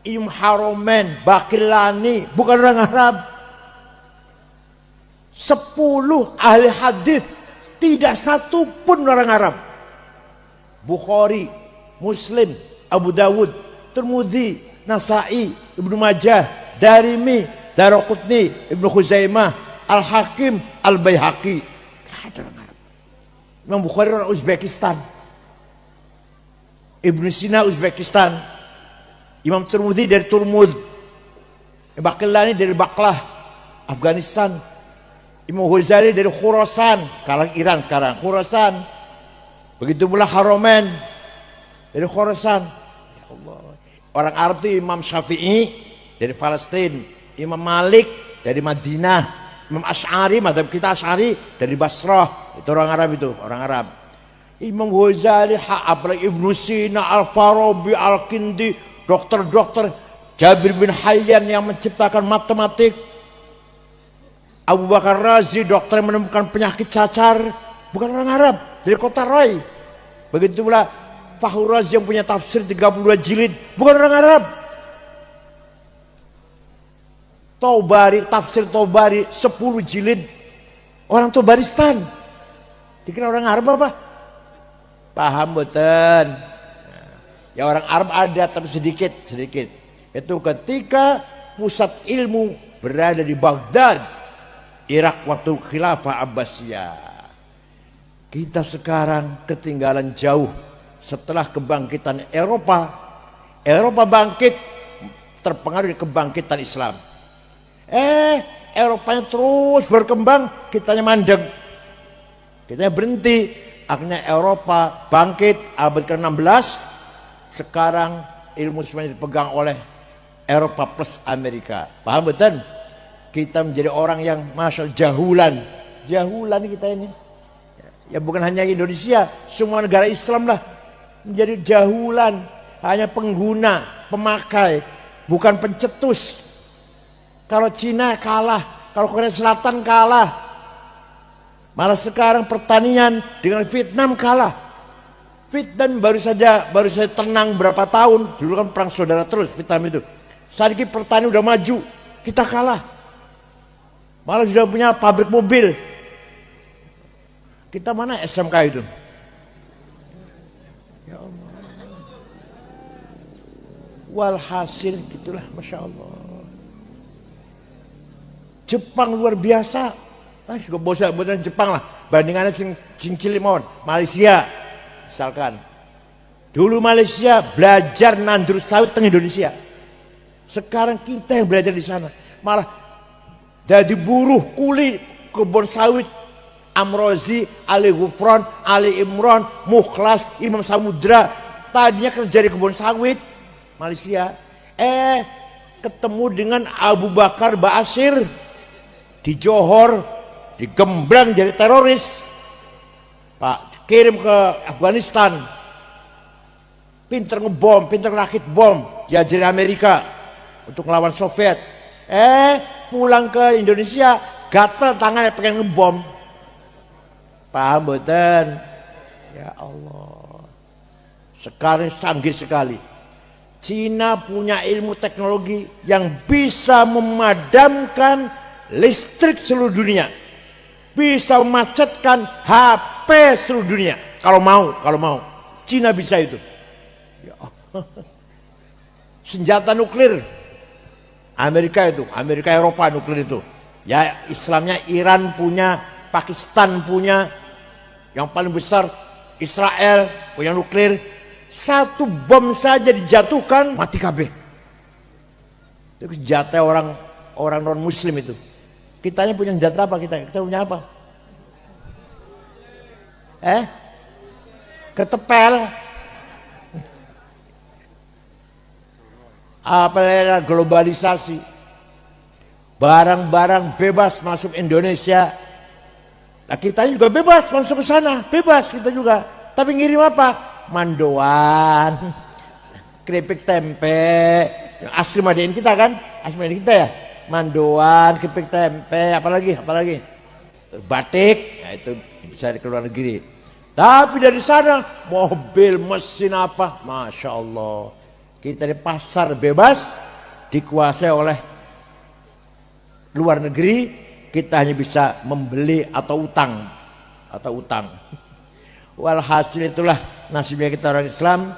Imam Haromen, Baqillani bukan orang Arab. 10 ahli hadis tidak satu pun orang Arab. Bukhari, Muslim, Abu Dawud, Tirmidzi, Nasa'i, Ibnu Majah, Darimi, Daraqutni, Ibnu Khuzaimah, Al-Hakim, Al-Baihaqi. Tidak ada orang Arab. Imam Bukhari orang Uzbekistan, Ibnu Sina Uzbekistan, Imam Tirmidzi dari Turmud, Baqillani dari Baklah, Afghanistan, Imam Ghazali dari Khurasan, sekarang Iran sekarang, Khurasan. Begitu pula Haromen dari Khurasan. Ya Allah. Orang Arab itu Imam Syafi'i dari Palestina, Imam Malik dari Madinah, Imam Asy'ari, mazhab kita Asy'ari dari Basrah. Itu orang Arab itu, orang Arab. Imam Ghazali, apalagi Ibnu Sina, Al-Farabi, Al-Kindi, dokter-dokter, Jabir bin Hayyan yang menciptakan matematik. Abu Bakar Razi, dokter yang menemukan penyakit cacar, bukan orang Arab, dari kota Rai. Begitu pula Fakhrul Razi yang punya tafsir 32 jilid, bukan orang Arab. Tobari, tafsir Tobari 10 jilid, orang Tobaristan. Dikira orang Arab apa? Paham betul. Ya orang Arab ada tapi sedikit. Itu ketika pusat ilmu berada di Baghdad, Irak waktu Khilafah Abbasiyah. Kita sekarang ketinggalan jauh setelah kebangkitan Eropa. Eropa bangkit terpengaruh dari kebangkitan Islam. Eropanya terus berkembang, kitanya mandeg. Kitanya berhenti. Akhirnya Eropa bangkit abad ke-16. Sekarang ilmu semuanya dipegang oleh Eropa plus Amerika. Paham betul? Kita menjadi orang yang masya jahulan. Jahulan kita ini. Ya bukan hanya Indonesia, semua negara Islam lah menjadi jahulan. Hanya pengguna, pemakai, bukan pencetus. Kalau Cina kalah, kalau Korea Selatan kalah. Malah sekarang pertanian dengan Vietnam kalah. Vietnam baru saja tenang berapa tahun. Dulu kan perang saudara terus Vietnam itu. Saat ini pertanian udah maju, kita kalah. Malah sudah punya pabrik mobil. Kita mana SMK itu? Ya Allah. Walhasil gitulah, Masya Allah. Jepang luar biasa. Juga bosan Jepang lah. Bandingannya sing cilik mawon. Malaysia misalkan. Dulu Malaysia belajar nandur sawit teng Indonesia. Sekarang kita yang belajar di sana. Malah jadi buruh kuli kebun sawit. Amrozi, Ali Gufron, Ali Imron, Mukhlas, Imam Samudra. Tadinya kerja di kebun sawit Malaysia. Ketemu dengan Abu Bakar Ba'asyir di Johor, digembrang jadi teroris. Pak, kirim ke Afghanistan. Pinter ngebom, pinter rakit bom, diajarin Amerika untuk melawan Soviet. Pulang ke Indonesia, gatel tangannya pengen ngebom. Paham betul? Ya Allah. Sekarang canggih sekali. Cina punya ilmu teknologi yang bisa memadamkan listrik seluruh dunia. Bisa memacetkan HP seluruh dunia. Kalau mau. Cina bisa itu. Ya Allah. Senjata nuklir. Amerika Eropa nuklir itu. Ya Islamnya Iran punya, Pakistan punya, yang paling besar Israel punya nuklir. Satu bom saja dijatuhkan mati kabeh. Itu senjata orang non muslim itu. Kitanya punya senjata apa kita punya apa? Ketepel. Apalagi globalisasi. Barang-barang bebas masuk Indonesia. Nah, kita juga bebas masuk ke sana, bebas kita juga. Tapi ngirim apa? Mandoan, keripik tempe, asli madain kita kan? Asli madain kita ya. Mandoan, keripik tempe, apalagi? Batik, nah itu bisa di luar negeri. Tapi dari sana mobil, mesin apa? Masya Allah. Kita di pasar bebas, dikuasai oleh luar negeri. Kita hanya bisa membeli atau utang. Walhasil itulah nasibnya kita orang Islam,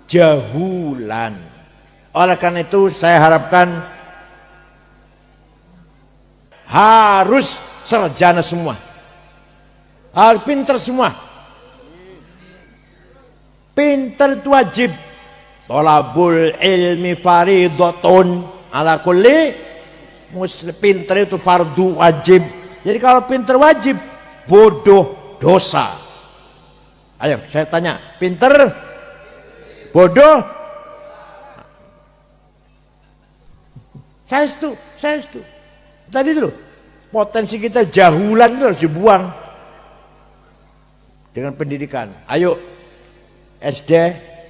jahulan. Oleh karena itu saya harapkan harus sarjana semua, harus pintar semua. Pintar itu wajib. Thalabul ilmi faridatun ala kulli muslim. Pintar itu fardu wajib. Jadi kalau pintar wajib, bodoh dosa. Ayo saya tanya, pintar, bodoh? Saya itu. Tadi itu potensi kita jahulan itu harus dibuang dengan pendidikan. Ayo SD,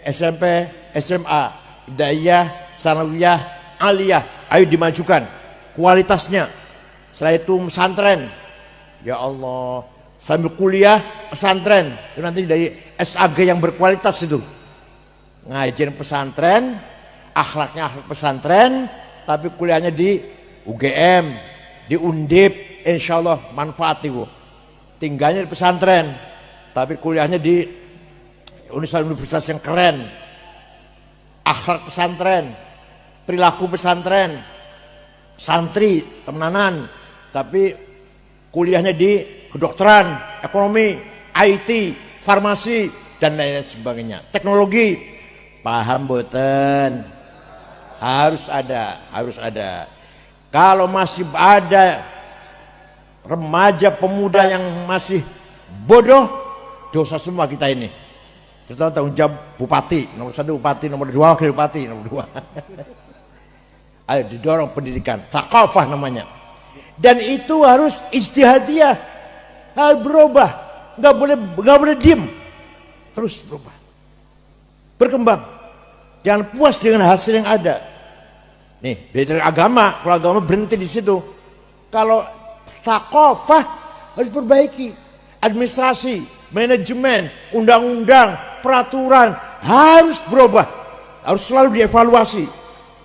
SMP, SMA, Ibtidaiyah, Tsanawiyah, Aliyah, ayo dimajukan kualitasnya Setelah itu pesantren. Ya Allah, sambil kuliah pesantren. Itu nanti dari SAG yang berkualitas itu. Ngajarin pesantren, akhlaknya akhlak pesantren, tapi kuliahnya di UGM, di Undip, insya Allah manfaat itu. Tinggalnya di pesantren, tapi kuliahnya di universitas yang keren. Akhlak pesantren, perilaku pesantren, santri, temenanan, tapi kuliahnya di kedokteran, ekonomi, IT, farmasi, dan lain sebagainya. Teknologi, paham boten? Harus ada. Kalau masih ada remaja pemuda yang masih bodoh, dosa semua kita ini. Kita tanggung jawab bupati, nomor 1 bupati, nomor 2 wakil bupati, nomor 2. Ayo didorong pendidikan, thaqafah namanya. Dan itu harus ijtihadiyah, harus berubah, nggak boleh diem, terus berubah, berkembang. Jangan puas dengan hasil yang ada. Nih, beda dari agama. Kalau agama berhenti di situ. Kalau thaqafah harus perbaiki, administrasi, manajemen, undang-undang, peraturan harus berubah, harus selalu dievaluasi.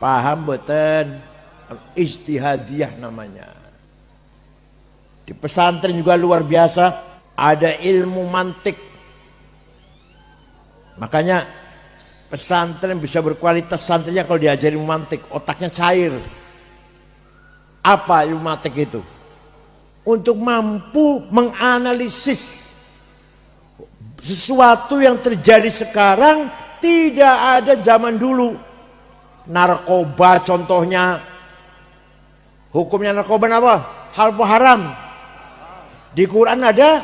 Paham boten? Ijtihadiyah namanya. Di pesantren juga luar biasa, ada ilmu mantik. Makanya pesantren bisa berkualitas santrinya kalau diajari ilmu mantik, otaknya cair. Apa ilmu mantik itu? Untuk mampu menganalisis sesuatu yang terjadi sekarang tidak ada zaman dulu. Narkoba contohnya, hukumnya narkoba apa? Halal haram. Di Quran ada,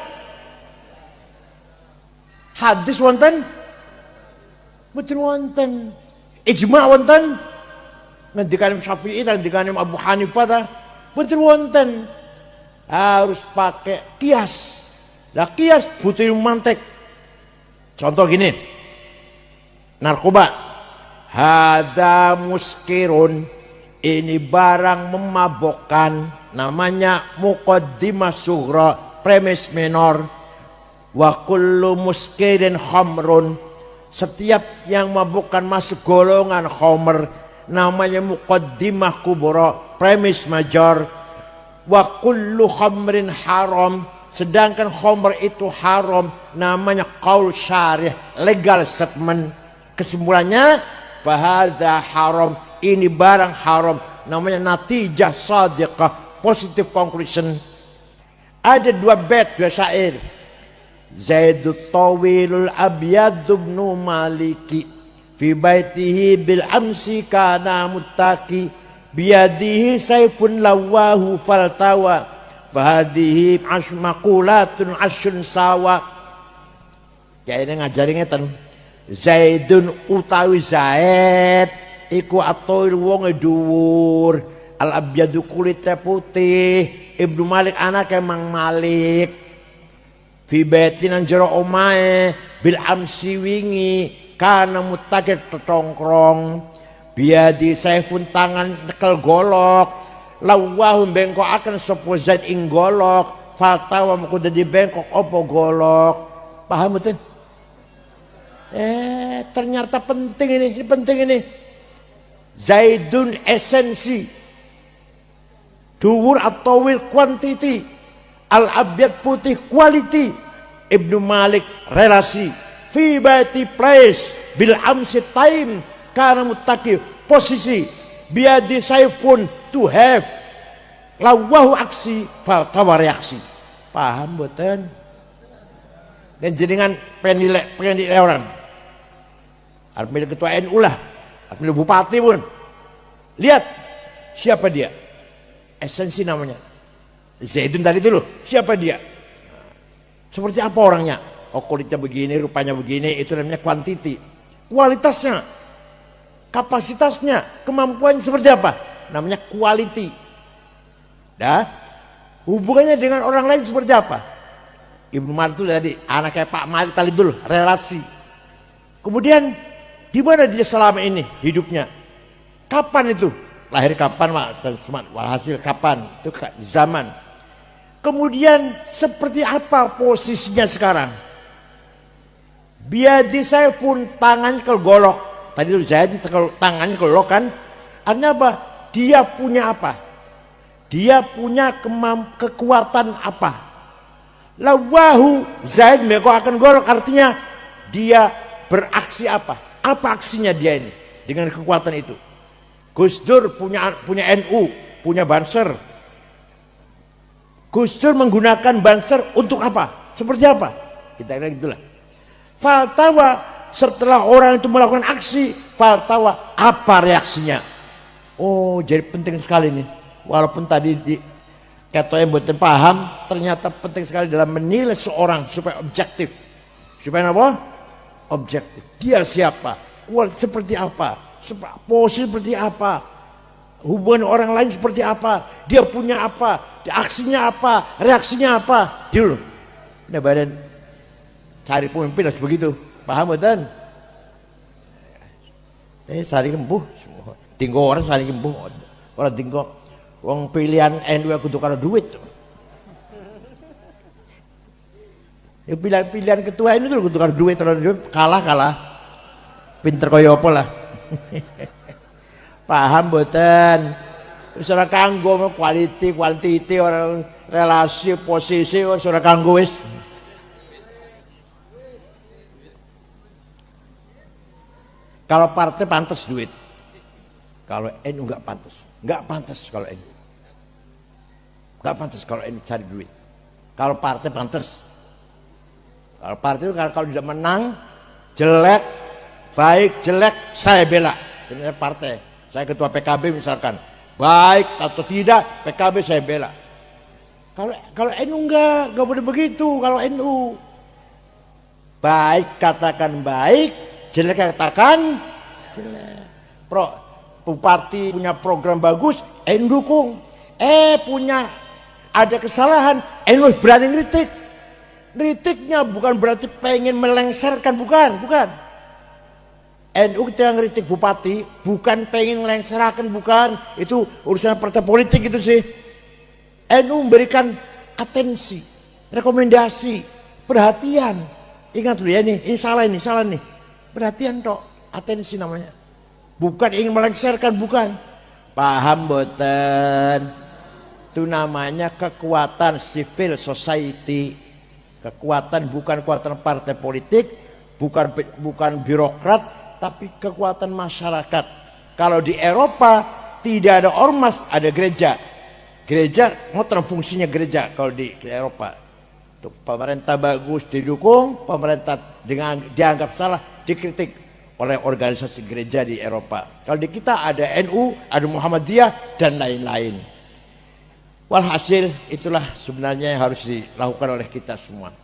hadis wonten, betul wonten, ijma wonten, ngendikan Syafi'i dan ngendikan Abu Hanifah, betul wonten. Harus pakai kias. Lah kias butuh ilmu mantik. Contoh gini, narkoba, hadza muskirun, ini barang memabokkan, namanya muqaddimah sughra, premis minor. Wa kullu muskirin khamrun, setiap yang memabokkan masuk golongan khamr, namanya muqaddimah kubra, premis major. Wa kullu khamrin haram, sedangkan khamr itu haram, namanya qaul syarih, legal statement. Kesimpulannya, fahadha haram, ini barang haram, namanya natijah sadiqah, positive conclusion. Ada 2 bait, 2 syair. Zaidut tawilul abyad ibnu maliki fi baitihi bil amsi kana muttaqi biyadihi sayfun lawahu faltawa fahadihi maqulatun asyun sawa. Kayaknya ngajari ngeten, Zaidun utawi Zaid iku atoil wong dhuwur, al abyadu kulitnya putih, Ibnu Malik anake Mang Malik, fi baitin jero omae bil amsi wingi kana mutakir tetongkrong, biadi saifun tangan nekel golok, lawahu bengkok akan sapa Zaid ing golok, fatawa mengko dadi bengkok apa golok. Paham betul? Ternyata penting ini. Zaidun esensi, duwur atau wil quantity, al abyad putih quality, Ibnu Malik relasi, fi baiti place bil amsi time, karena muttaqi posisi, biadi saifun to have, lawahu aksi, faltawa reaksi. Paham boten? Dan jenengan penilai orang, harus milih ketua NU lah, harus milih bupati pun. Lihat siapa dia, esensi namanya. Zaidun tadi dulu, siapa dia? Seperti apa orangnya? Oh kulitnya begini, rupanya begini, itu namanya quantity. Kualitasnya, kapasitasnya, kemampuan seperti apa? Namanya quality. Dah, hubungannya dengan orang lain seperti apa? Ibnu Malik itu tadi, anaknya Pak Malik tadi dulu, relasi. Kemudian, di mana dia selama ini hidupnya? Kapan itu lahir kapan walhasil kapan itu zaman. Kemudian seperti apa posisinya sekarang? Biadi saya pun tangannya kelgolok. Tadi itu saya tangannya kelgolok kan? Artinya apa? Dia punya apa? Dia punya kekuatan apa? Lawahu Zaid meko akan golok, artinya dia beraksi apa? Apa aksinya dia ini dengan kekuatan itu? Gus Dur punya NU, punya Banser. Gus Dur menggunakan Banser untuk apa? Seperti apa? Kita kira gitulah. Faltawa, setelah orang itu melakukan aksi, faltawa, apa reaksinya? Oh, jadi penting sekali nih. Walaupun tadi kata yang buatan paham, ternyata penting sekali dalam menilai seorang supaya objektif. Supaya apa? Objektif. Dia siapa? Seperti apa? Posisi seperti apa? Hubungan orang lain seperti apa? Dia punya apa? Aksinya apa? Reaksinya apa? Dulu. Nah, badan cari pemimpin harus begitu. Paham betul? Saling kembuh semua. Tinggal orang saling kembuh. Orang tinggal wong pilihan NU kudu karo duit. Ya pilihan ketua ini tuh kudu karo duit, kalah. Pinter kaya apa lah. Paham mboten? Wis ora kanggo quantity orang relasi posisi wis ora kanggo wis. Kalau partai pantas duit. Kalau NU enggak pantas. Enggak pantas kalau NU. Enggak pantas kalau NU cari duit. Kalau partai pantas. Kalau partai itu kalau tidak menang, jelek, baik, jelek, saya bela. Ini partai. Saya ketua PKB misalkan. Baik atau tidak, PKB saya bela. Kalau NU enggak boleh begitu. Kalau NU baik katakan baik, jelek katakan jelek. Bupati punya program bagus, NU dukung. Punya ada kesalahan, NU berani ngeritik. Ngeritiknya bukan berarti pengen melengsarkan, bukan. NU kita ngeritik bupati, bukan pengen melengsarkan, bukan. Itu urusan partai politik itu sih. NU memberikan atensi, rekomendasi, perhatian. Ingat dulu ya nih, ini salah nih. Perhatian tok, atensi namanya. Bukan ingin melengsarkan, bukan. Paham boten? Itu namanya kekuatan civil society. Kekuatan bukan kekuatan partai politik, bukan birokrat, tapi kekuatan masyarakat. Kalau di Eropa tidak ada ormas, ada gereja. Gereja, ngoten fungsinya gereja kalau di Eropa. Untuk pemerintah bagus didukung, pemerintah dengan dianggap salah dikritik oleh organisasi gereja di Eropa. Kalau di kita ada NU, ada Muhammadiyah dan lain-lain. Walhasil itulah sebenarnya yang harus dilakukan oleh kita semua.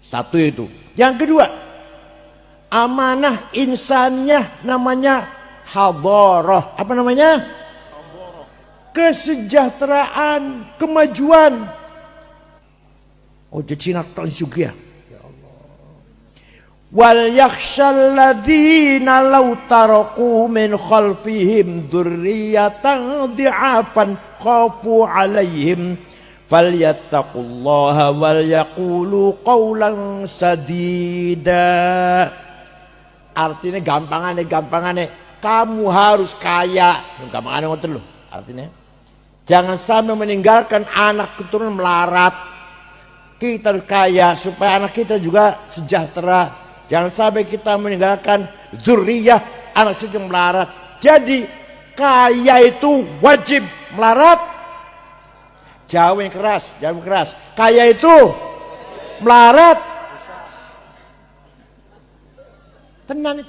Satu itu. Yang kedua, amanah insannya namanya hadharah. Apa namanya? Kesejahteraan, kemajuan. Oh, jadi Cina juga ya. Wal yakhshal ladzina law taraku min khalfihim dzurriyyatan dhi'afan khafu 'alaihim falyattaqullaha wal yaqulu qawlan sadida. Artinya gampangane kamu harus kaya. Gampangane ngoten lho. Artinya jangan sampai meninggalkan anak keturunan melarat. Kita harus kaya supaya anak kita juga sejahtera. Jangan sampai kita meninggalkan dzurriyyah anak cucu melarat. Jadi kaya itu wajib, melarat jauh yang keras. Kaya itu melarat tenang.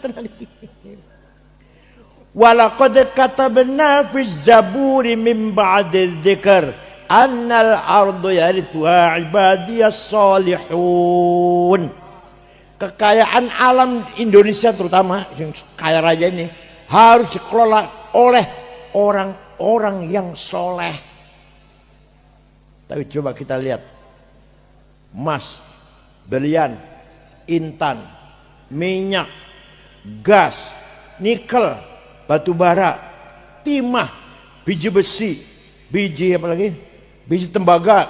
Walaqad katabna fi zaburi min ba'di dzikr annal ardu yarithuha ibadiyas salihun. Kekayaan alam Indonesia terutama yang kaya raya ini harus dikelola oleh orang-orang yang soleh. Tapi coba kita lihat emas, berlian, intan, minyak, gas, nikel, batu bara, timah, biji besi, biji apa lagi? Biji tembaga,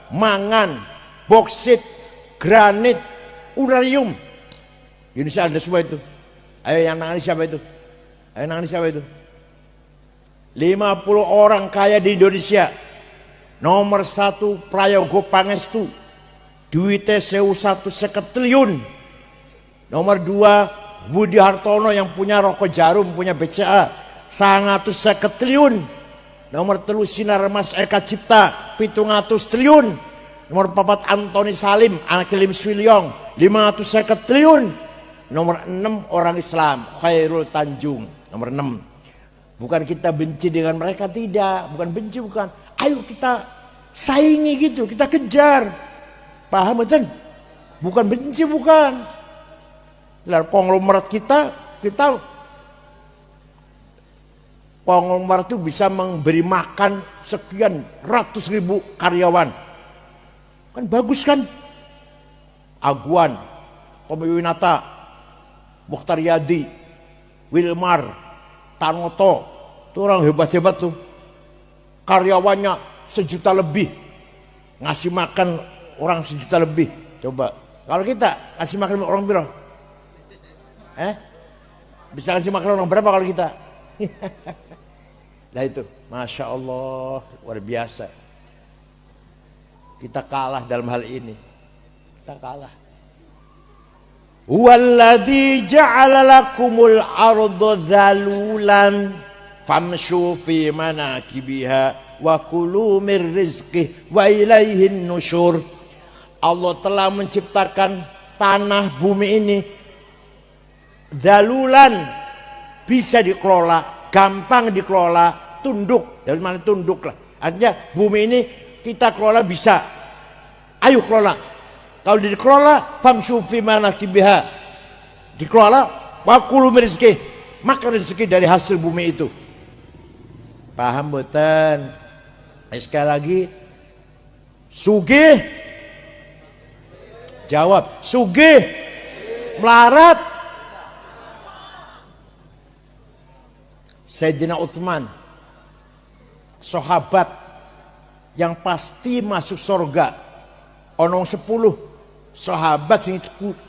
mangan, boksit, granit, uranium. Indonesia ada semua itu. Ayo yang nangani siapa itu? Ayo nangani siapa itu? 50 orang kaya di Indonesia. Nomor 1 Prayogo Pangestu. Duitnya 150 triliun. Nomor 2 Budi Hartono yang punya Rokok Jarum, punya BCA 150 triliun. Nomor 3 Sinar Mas Eka Cipta 700 triliun. Nomor 4 Antoni Salim anak Lim Swiliong 550 triliun. Nomor 6 orang Islam Khairul Tanjung. Nomor 6. Bukan kita benci dengan mereka, tidak. Bukan benci, bukan. Ayo kita saingi gitu, kita kejar. Paham betul? Bukan benci, bukan. Lalu konglomerat kita konglomerat itu bisa memberi makan sekian ratus ribu karyawan. Kan bagus kan? Aguan, Tommy Winata, Mukhtar Yadi, Wilmar, Tanoto, itu orang hebat-hebat tuh. Karyawannya 1 juta lebih, ngasih makan orang 1 juta lebih. Coba, kalau kita ngasih makan orang berapa? Bisa ngasih makan orang berapa kalau kita? Nah itu, Masya Allah, luar biasa. Kita kalah dalam hal ini. Kita kalah. Huwallazi ja'ala lakumul arda zalulan famshu fi manakibiha wa kulu mir rizqih wa ilaihin nusyur. Allah telah menciptakan tanah bumi ini zalulan, bisa dikelola, gampang dikelola, tunduk. Dari mana tunduk lah? Artinya bumi ini kita kelola bisa. Ayo kelola. Kalau dikelola, famshu fi manakibiha, dikelola, wa kulu mir rizqih, makan rezeki dari hasil bumi itu. Paham betul? Sekali lagi, sugih, jawab, sugih, melarat. Sayyidina Utsman, sahabat yang pasti masuk surga. Onong 10 sahabat sing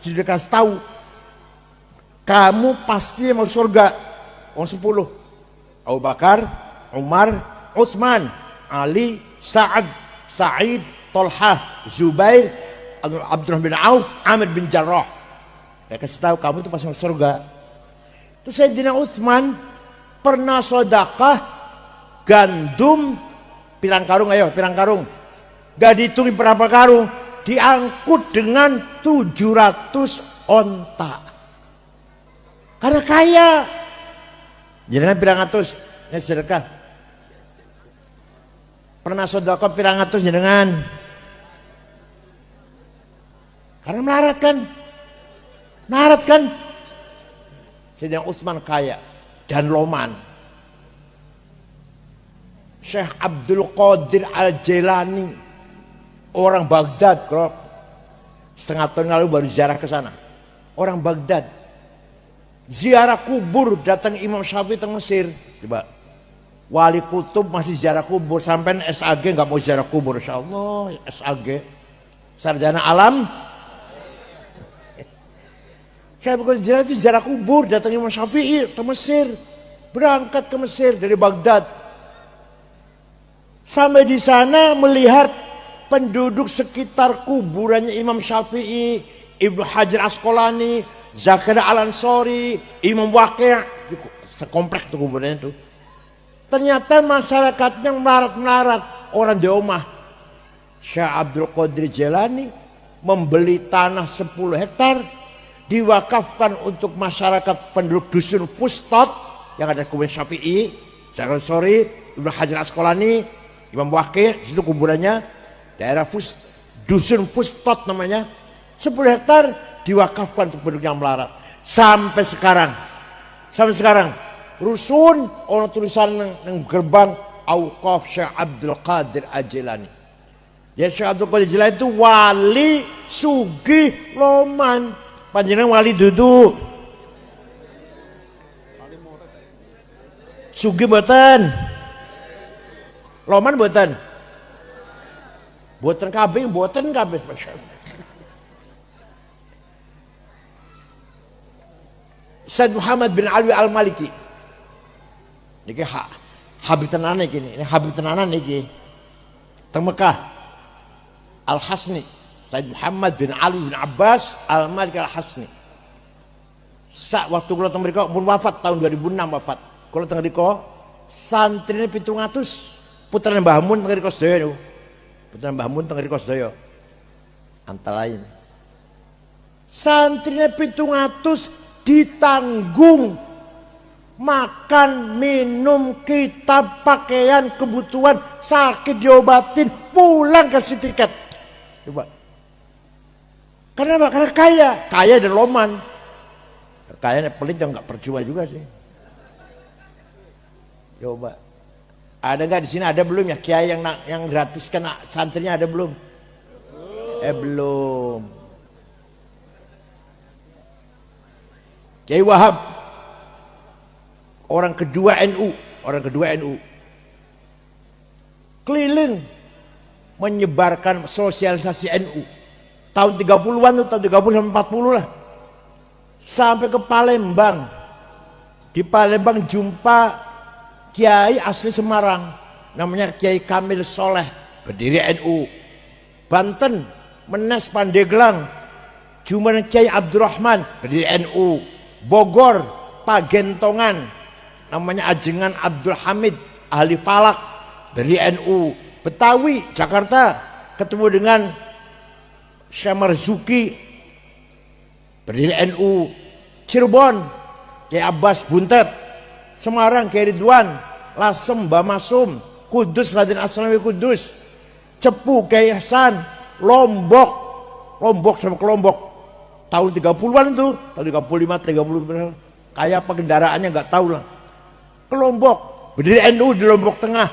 dikasih tahu, kamu pasti masuk surga. Onong 10. Abu Bakar, Umar, Utsman, Ali, Sa'ad, Sa'id, Tolhah, Zubair, Abdurrahman bin Auf, Amir bin Jarrah. Dia kasih tahu kamu itu pasti masuk surga. Itu Sayyidina Utsman pernah sedekah gandum pirang karung, ayo pirang karung. Gak dihitung berapa karung, diangkut dengan 700 onta. Karena kaya. Jangan pirang atus, ini sedekah. Pernah sedekah pirang atus jangan. Karena melarat kan? Melarat kan? Sayyidina Utsman kaya dan loman. Syekh Abdul Qadir Al-Jailani, orang Baghdad, kalau setengah tahun lalu baru ziarah ke sana. Orang Baghdad, ziarah kubur, datang Imam Syafi'i ke Mesir. Coba, Wali Kutub masih ziarah kubur, sampai SAG nggak mau ziarah kubur, insya Allah. SAG, sarjana alam. Saya bukan ziarah kubur, datang Imam Syafi'i ke Mesir, berangkat ke Mesir dari Baghdad. Sampai di sana melihat penduduk sekitar kuburannya Imam Syafi'i, Ibnu Hajar Asqalani, Zakaria Al-Ansari, Imam Waqi', sekompleks tuh kuburannya itu. Ternyata masyarakatnya melarat-melarat, orang di rumah. Syekh Abdul Qadir Jailani membeli tanah 10 hektar, diwakafkan untuk masyarakat penduduk dusun Fustat yang ada kuburan Syafi'i, Zakaria Al-Ansari, Ibnu Hajar Asqalani, Imam Waqi', situ kuburannya, daerah dusun Fustat namanya. 10 hektar diwakafkan untuk penduduk yang melarat. Sampai sekarang rusun orang tulisan yang gerbang Auqaf Syekh Abdul Qadir Al-Jailani. Ya, Syekh Abdul Qadir Al-Jailani itu wali sugih loman. Panjenengan wali duduk. Sugih mboten? Loman mboten? Mboten kabeh, mboten kabeh. Said Muhammad bin Alwi Al-Maliki. Niki Habib tenanan iki, ini Habib tenanan iki. Teng Mekah. Al-Hasni. Said Muhammad bin Ali bin Abbas Al-Maliki Al-Hasni. Sak waktu kula teng mriku pun wafat tahun 2006 wafat. Kula teng mriku santrine 700 putrane Mbah Mun teng mriku sedaya niku. Putrane Mbah Mun teng mriku sedaya. Antara lain. Santrine 700 ditanggung makan, minum, kitab, pakaian, kebutuhan, sakit diobatin, pulang kasih tiket. Coba. Karena kaya dan loman. Kayaknya pelit yang nggak percuma juga sih. Coba. Ada nggak di sini, ada belum ya kiai yang gratiskan santrinya, ada belum? Belum. Kiai Wahab orang kedua NU keliling menyebarkan sosialisasi NU tahun 30-an tuh, tahun 30 sampai 40 lah, sampai ke Palembang. Di Palembang jumpa kiai asli Semarang namanya Kiai Kamil Soleh, berdiri NU. Banten Menes Pandeglang jumpa Kiai Abdurrahman, berdiri NU. Bogor Pagentongan namanya Ajengan Abdul Hamid ahli falak dari NU. Betawi Jakarta ketemu dengan Syekh Marzuki berdiri NU. Cirebon Kiai Abbas Buntet. Semarang Kiai Ridwan. Lasem Mbah Masum. Kudus Raden Asnawi Kudus. Cepu Kiai Hasan. Lombok sama ke Lombok tahun 30-an itu, tahun 35, 30 kayak apa kendaraannya nggak tahu lah. Ke Lombok, berdiri NU di Lombok Tengah.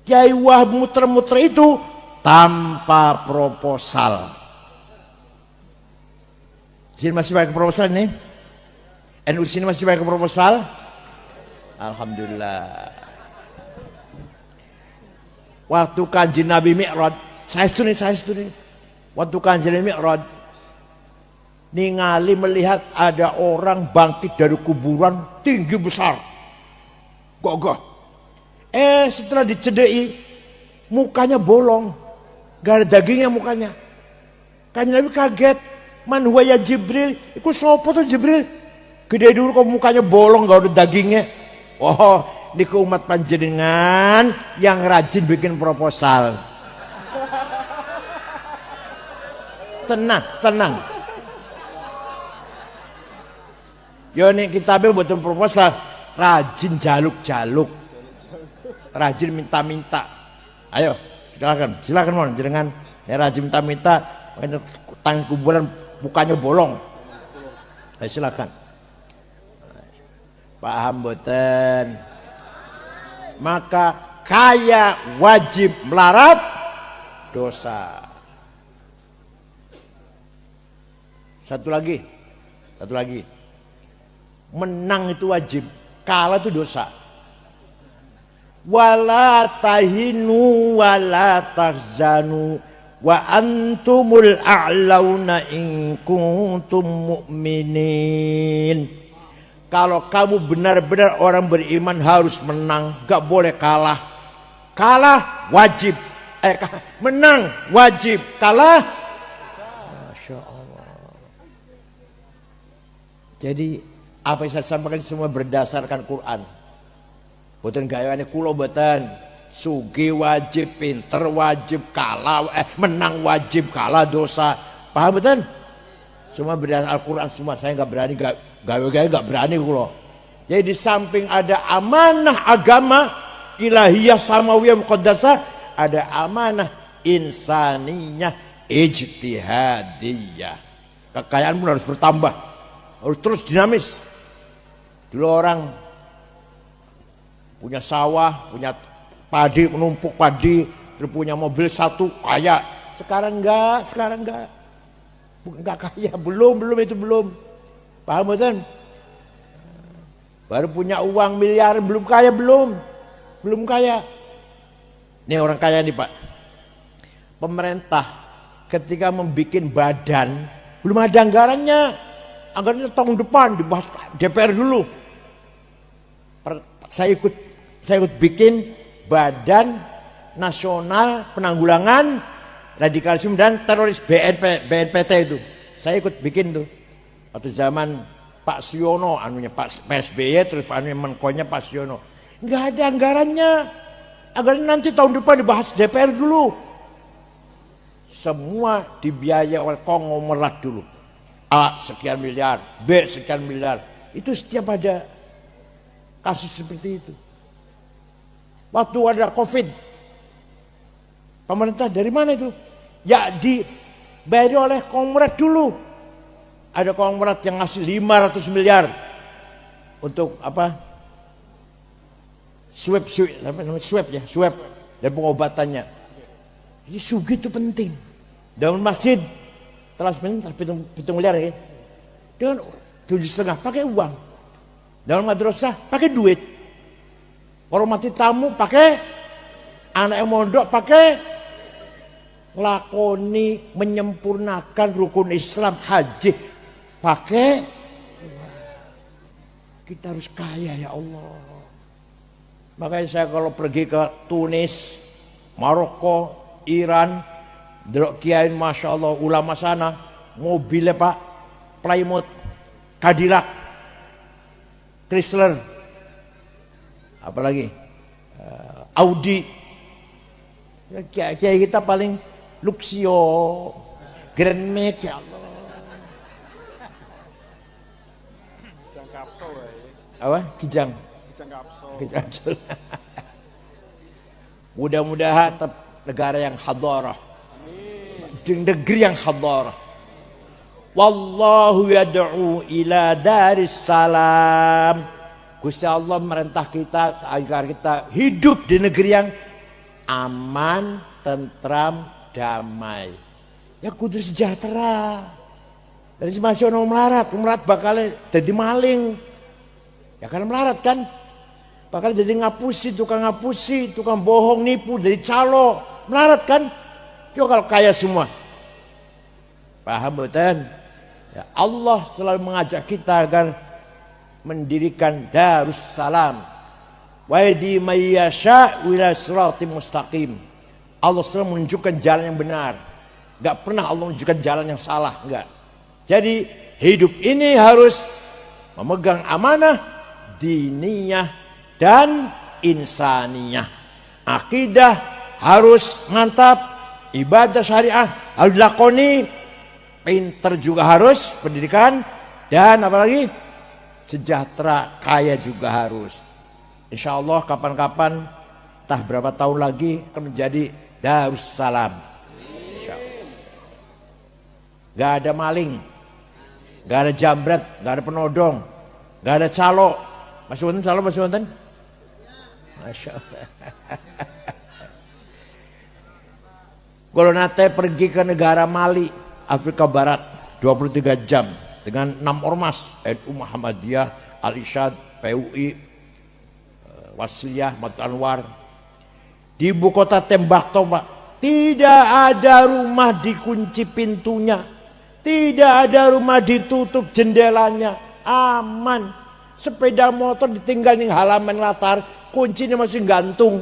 Kiai Wahab muter-muter itu tanpa proposal. Sini masih pakai proposal nih? NU sini masih pakai proposal? Alhamdulillah. Waktu Kanjeng Nabi Mi'raj, saya studi. Waktu Kanjeng Nabi Mi'raj ningali melihat ada orang bangkit dari kuburan tinggi besar, gagah. Setelah dicedei mukanya bolong, gak ada dagingnya mukanya. Kanjeng Nabi kaget, man huwa ya Jibril, iku sopo tuh Jibril? Gede dulu kok mukanya bolong gak ada dagingnya. Oh, ini ke umat panjenengan yang rajin bikin proposal. Tenang. Yo nek kitabnya buatan proposal, rajin jaluk-jaluk, rajin minta-minta. Ayo, silakan mohon jenengan ya rajin minta-minta, tang kuburan mukanya bolong. Ayo silakan. Paham boten? Maka kaya wajib melarat dosa. Satu lagi, menang itu wajib, kalah itu dosa. Wala tahinu wala tahzanu wa antumul a'launa in kuntum mu'minin. Kalau kamu benar-benar orang beriman harus menang, gak boleh kalah. Kalah wajib, menang wajib, kalah. Masya Allah. Jadi apa yang saya sampaikan semua berdasarkan Quran. Boten gaweane kula boten. Sugih wajib, pinter wajib, kalah menang wajib, kalah dosa. Paham boten? Semua berdasarkan Al-Quran semua. Saya nggak berani gawe-gawe nggak berani kula. Jadi di samping ada amanah agama ilahiyah samawiyah muqaddasah, ada amanah insaniyah ijtihadiyah. Kekayaan pun harus bertambah, harus terus dinamis. Dulu orang punya sawah, punya padi, menumpuk padi, terus punya mobil satu, kaya. Sekarang enggak. Enggak kaya, belum itu belum. Paham betul? Baru punya uang miliar, belum kaya, belum kaya. Ini orang kaya nih Pak. Pemerintah ketika membuat badan, belum ada anggarannya. Anggarannya tahun depan dibahas DPR dulu. Saya ikut bikin Badan Nasional Penanggulangan Radikalisme dan Teroris, BNPT itu. Saya ikut bikin tuh. Waktu zaman Pak Siono, anunya Pak SBY, terus anunya Menkonya Pak Siono. Nggak ada anggarannya. Anggarannya nanti tahun depan dibahas DPR dulu. Semua dibiayai oleh konglomerat dulu. A sekian miliar, B sekian miliar. Itu setiap ada kasus seperti itu. Waktu ada COVID, pemerintah dari mana itu? Ya dibayari oleh konglomerat dulu. Ada konglomerat yang ngasih 500 miliar untuk apa? Swab dan pengobatannya. Jadi sugi itu penting. Dalam masjid telah pitung miliar ya. Dengan 7,5 pakai uang. Dalam madrasah pakai duit. Hormati tamu pakai, anak yang mondok pakai, lakoni menyempurnakan rukun Islam haji pakai. Kita harus kaya ya Allah. Makanya saya kalau pergi ke Tunis, Maroko, Iran, delok kiai masya Allah ulama sana, mobilnya Pak Plymouth, Cadillac, Chrysler, apalagi Audi. Kiai kita paling Luxio, Grand Max ya Allah. Kijang kapsul ya. Apa? Kijang kapsul. Mudah-mudahan tetap negara yang hadarah, negeri yang hadarah. Wallahu yad'u ila daris salam. Gusti Allah merintah kita agar kita hidup di negeri yang aman, tentram, damai. Ya kudu sejahtera. Dan masih orang melarat bakal jadi maling. Ya kan melarat kan? Bakal jadi ngapusi, tukang bohong, nipu, jadi calo. Melarat kan? Yo kalau kaya semua. Paham betul? Ya, Allah selalu mengajak kita agar mendirikan Darussalam. Wa yahdi may yasha' ila siratim mustaqim. Allah selalu menunjukkan jalan yang benar. Enggak pernah Allah menunjukkan jalan yang salah, enggak. Jadi hidup ini harus memegang amanah diniyah dan insaniyah. Akidah harus mantap, ibadah syariah harus dilakoni, pinter juga harus, pendidikan, dan apalagi sejahtera, kaya juga harus. Insya Allah kapan-kapan, entah berapa tahun lagi akan menjadi Darussalam. Gak ada maling, gak ada jambret, gak ada penodong, gak ada calo. Masih wonten calo, masih wonten? Masya Allah. Kalau nate pergi ke negara Mali, Afrika Barat, 23 jam dengan 6 ormas, NU Muhammadiyah, Al-Irsyad, PUI, Wasliyah, Mat Anwar. Di ibu kota Timbuktu, Pak, tidak ada rumah dikunci pintunya, tidak ada rumah ditutup jendelanya, aman. Sepeda motor ditinggal di halaman latar, kuncinya masih gantung.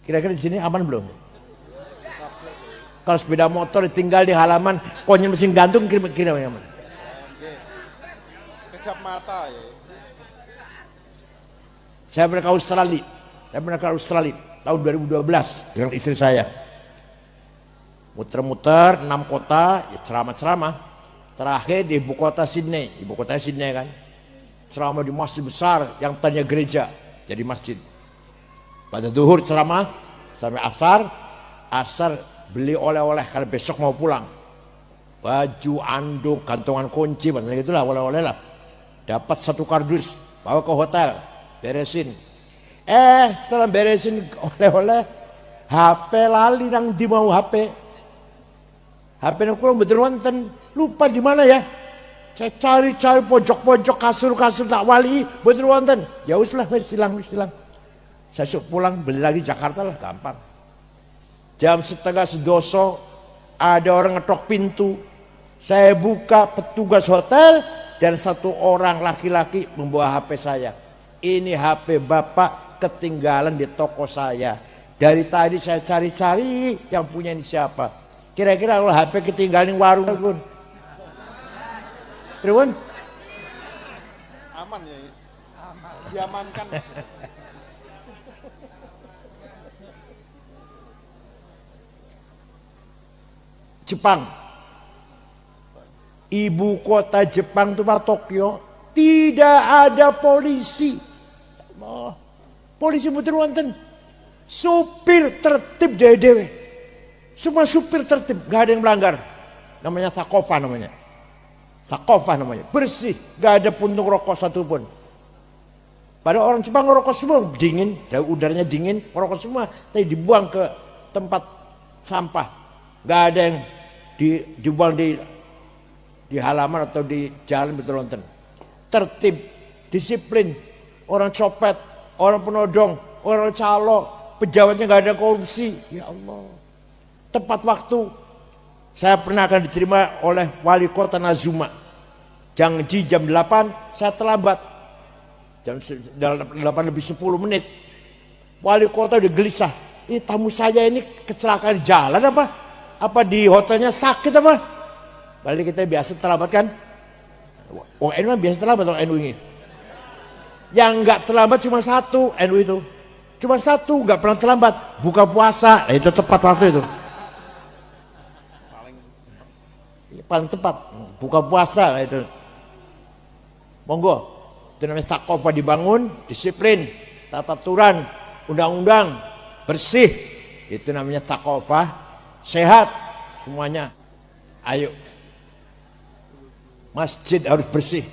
Kira-kira di sini aman belum? Kalau sepeda motor ditinggal di halaman, kuncinya masih gantung, kira-kira aman? Sekejap mata ya. Saya pernah ke Australia tahun 2012 dengan istri saya. Muter-muter 6 kota, ya ceramah-ceramah. Terakhir di ibu kota Sydney kan. Ceramah di masjid besar yang tadinya gereja jadi masjid. Pada zuhur ceramah sampai asar beli oleh-oleh karena besok mau pulang. Baju, anduk, gantungan kunci, macam itulah oleh-oleh lah. Dapat 1 kardus, bawa ke hotel, beresin. Setelah beresin oleh-oleh, HP lali nang di mau HP nang kurang betul wonten, lupa di mana ya. Saya cari-cari pojok-pojok kasur-kasur tak wali, betul wonten. Ya wis lah, wis silang. Saya suruh pulang beli lagi Jakarta lah, gampang. Jam 11:30 ada orang ngetok pintu. Saya buka, petugas hotel dan satu orang laki-laki membawa HP saya. Ini HP bapak ketinggalan di toko saya. Dari tadi saya cari-cari yang punya ini siapa. Kira-kira kalau HP ketinggalan di warung pun. Pripun? Aman ya. Diamankan. Jepang. Ibu kota Jepang itu Pak Tokyo. Tidak ada polisi. Allah. Polisi muter wonten. Supir tertib dewe. Semua supir tertib, gak ada yang melanggar. Namanya Sakofa namanya. Bersih, gak ada puntung rokok satupun. Pada orang Jepang rokok semua dingin, udaranya dingin, rokok semua, tapi dibuang ke tempat sampah. Gak ada yang dibuang di halaman atau di jalan betul wonten. Tertib, disiplin, orang copet, orang penodong, orang calo, pejabatnya gak ada korupsi. Ya Allah, tepat waktu. Saya pernah akan diterima oleh wali kota Nazuma. Janji jam 8, saya terlambat. Jam 8 lebih 10 menit. Wali kota udah gelisah. Ini tamu saya ini kecelakaan di jalan apa? Apa di hotelnya sakit apa? Balik kita biasa terlambat kan? Oh NU biasa terlambat orang NU ini. Yang nggak terlambat cuma satu NU itu. Cuma satu nggak pernah terlambat. Buka puasa, itu tepat waktu itu. Paling tepat buka puasa itu. Monggo, itu namanya Sakofa dibangun, disiplin, tata aturan, undang-undang, bersih. Itu namanya Sakofa, sehat semuanya. Ayo, masjid harus bersih.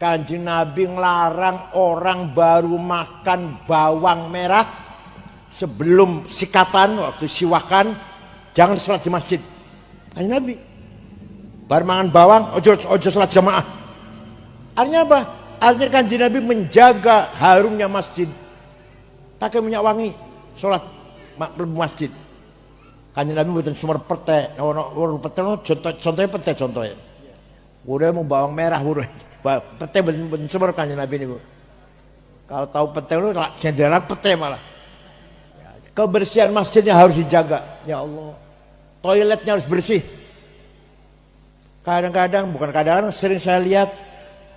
Kanjeng Nabi ngelarang orang baru makan bawang merah sebelum sikatan, waktu siwakan, jangan sholat di masjid. Kanjeng Nabi baru makan bawang, ojo sholat jamaah. Artinya apa? Artinya Kanjeng Nabi menjaga harumnya masjid. Pakai minyak wangi, sholat masjid. Kanjeng Nabi buatan sumber pete, contohnya pete contohnya. Udah mau bawang merah, udah pete buatan sumber Kanjeng Nabi ini. Kalau tahu pete lu, jendela pete malah. Kebersihan masjidnya harus dijaga. Ya Allah, toiletnya harus bersih. Kadang-kadang, bukan kadang-kadang, sering saya lihat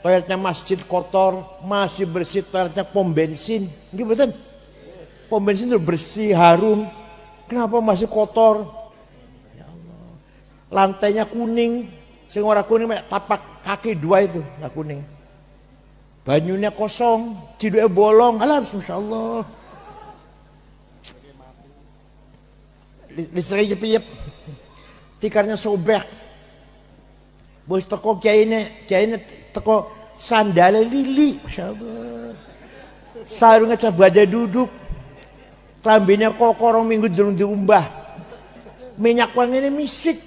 toiletnya masjid kotor, masih bersih toiletnya pom bensin. Gitu betul? Pom bensin itu bersih, harum. Kenapa masih kotor? Ya Allah. Lantainya kuning, sing ora kuning tapak kaki dua itu, nggak kuning. Banyunya kosong, ciduknya bolong. Alah, masyaallah. Listriknya piyep, tikarnya sobek. Bos toko kiai ini teko sandal lili, masyaallah. Sarungnya cabaja duduk, kelambinya kokorong minggu durung diumbah, minyak wangi ini misik.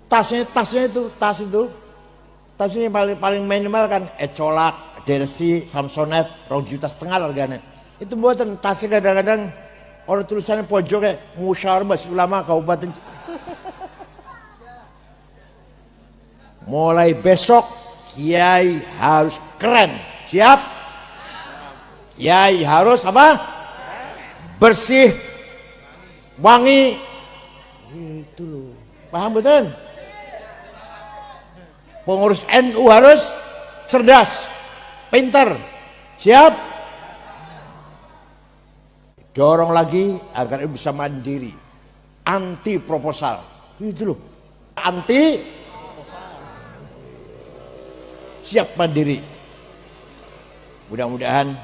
Tasnya itu, tas ini paling minimal kan, Ecolak, Delsi, Samsonite, 2,5 juta harganya. Itu buatan tasnya kadang-kadang orang tulisannya pojoknya Musyawarah Majelis Ulama Kabupaten. Mulai besok kiai harus keren, siap? Kiai harus apa? Bersih, wangi. Itu loh, paham betul? Pengurus NU harus cerdas, pintar, siap? Dorong lagi agar bisa mandiri, anti proposal. Itu loh, anti siap mandiri. Mudah-mudahan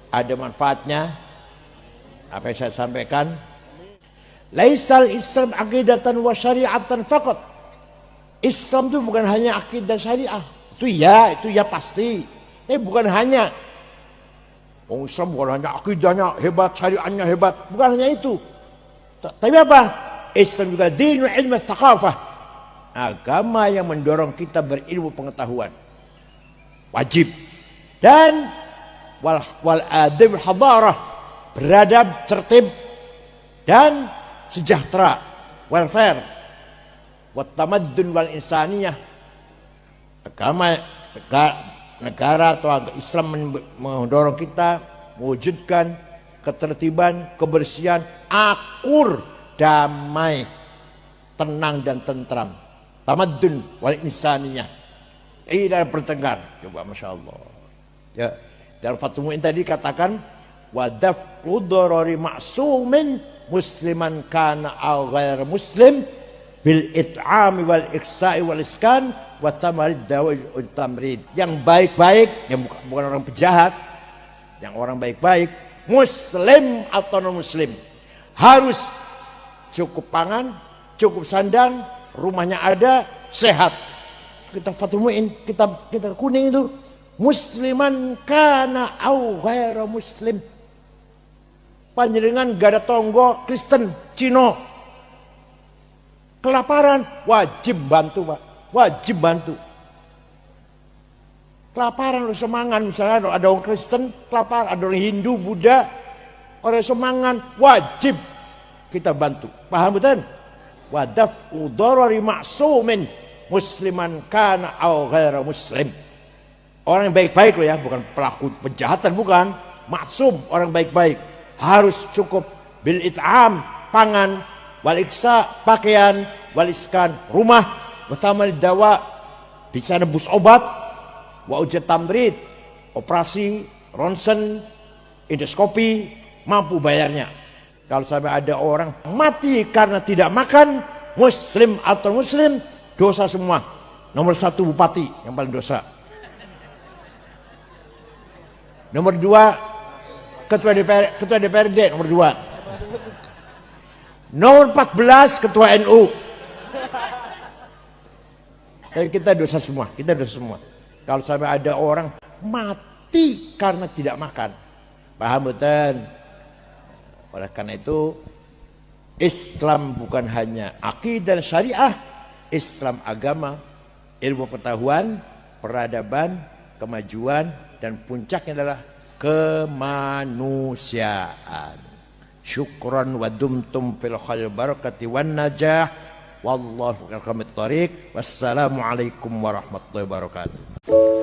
ada manfaatnya apa yang saya sampaikan. Laisal Islam aqidatan wa syari'atan faqat. Islam itu bukan hanya akidah syariah. Itu ya pasti. Tapi bukan hanya. Islam bukan hanya akidahnya hebat, syariahnya hebat. Bukan hanya itu. Tapi apa? Islam juga dinul ilmu tsaqafah. agama yang mendorong kita berilmu pengetahuan. Wajib. Dan wal adab hadarah, beradab, tertib dan sejahtera, welfare, wat tamaddun wal insaniyah. Agama negara atau agama Islam mendorong kita mewujudkan ketertiban, kebersihan, akur, damai, tenang dan tentram. Tamaddun wal insaniyah. Tidak bertengkar. Coba Masya Allah. Ya, dalam Fathul Mu'in tadi katakan wadaf'u darari ma'sumin musliman kana aw ghair muslim bil it'ami wal iksa'i wal iskan wa tamarid dawi tamrid. Yang baik-baik, yang bukan orang pejahat, yang orang baik-baik, muslim atau non muslim, harus cukup pangan, cukup sandang, rumahnya ada, sehat. Kita Fathul Mu'in, kita kuning itu, musliman kana au ghaira muslim. Panjenengan gak ada tonggo Kristen, Cino, kelaparan, wajib bantu Pak, wajib bantu. Kelaparan harus semangan, misalnya ada orang Kristen kelaparan, ada orang Hindu, Buddha, orang semangan, wajib kita bantu. Paham betul? Wadaf'u darari ma'sumin musliman kana aw ghaira muslim. Orang yang baik-baik loh ya, bukan pelaku penjahatan, bukan. Maksum, orang baik-baik. Harus cukup bil it'am, pangan, wal iksa, pakaian, wal iskan, rumah, utama dawa, bisa nebus obat, wa ujat tamrid, operasi, ronsen, endoskopi, mampu bayarnya. Kalau sampai ada orang mati karena tidak makan, muslim atau muslim, dosa semua. Nomor 1 bupati yang paling dosa. Nomor 2 ketua DPRD nomor 2. Nomor 14 ketua NU. Dan kita dosa semua, kita dosa semua. Kalau sampai ada orang mati karena tidak makan. Paham betul? Oleh karena itu Islam bukan hanya akidah dan syariah, Islam agama, ilmu pengetahuan, peradaban, kemajuan, dan puncaknya adalah kemanusiaan. Syukran wa dumtum fil khair barakati wan najah. Wallahu a'lam. Wassalamualaikum warahmatullahi wabarakatuh.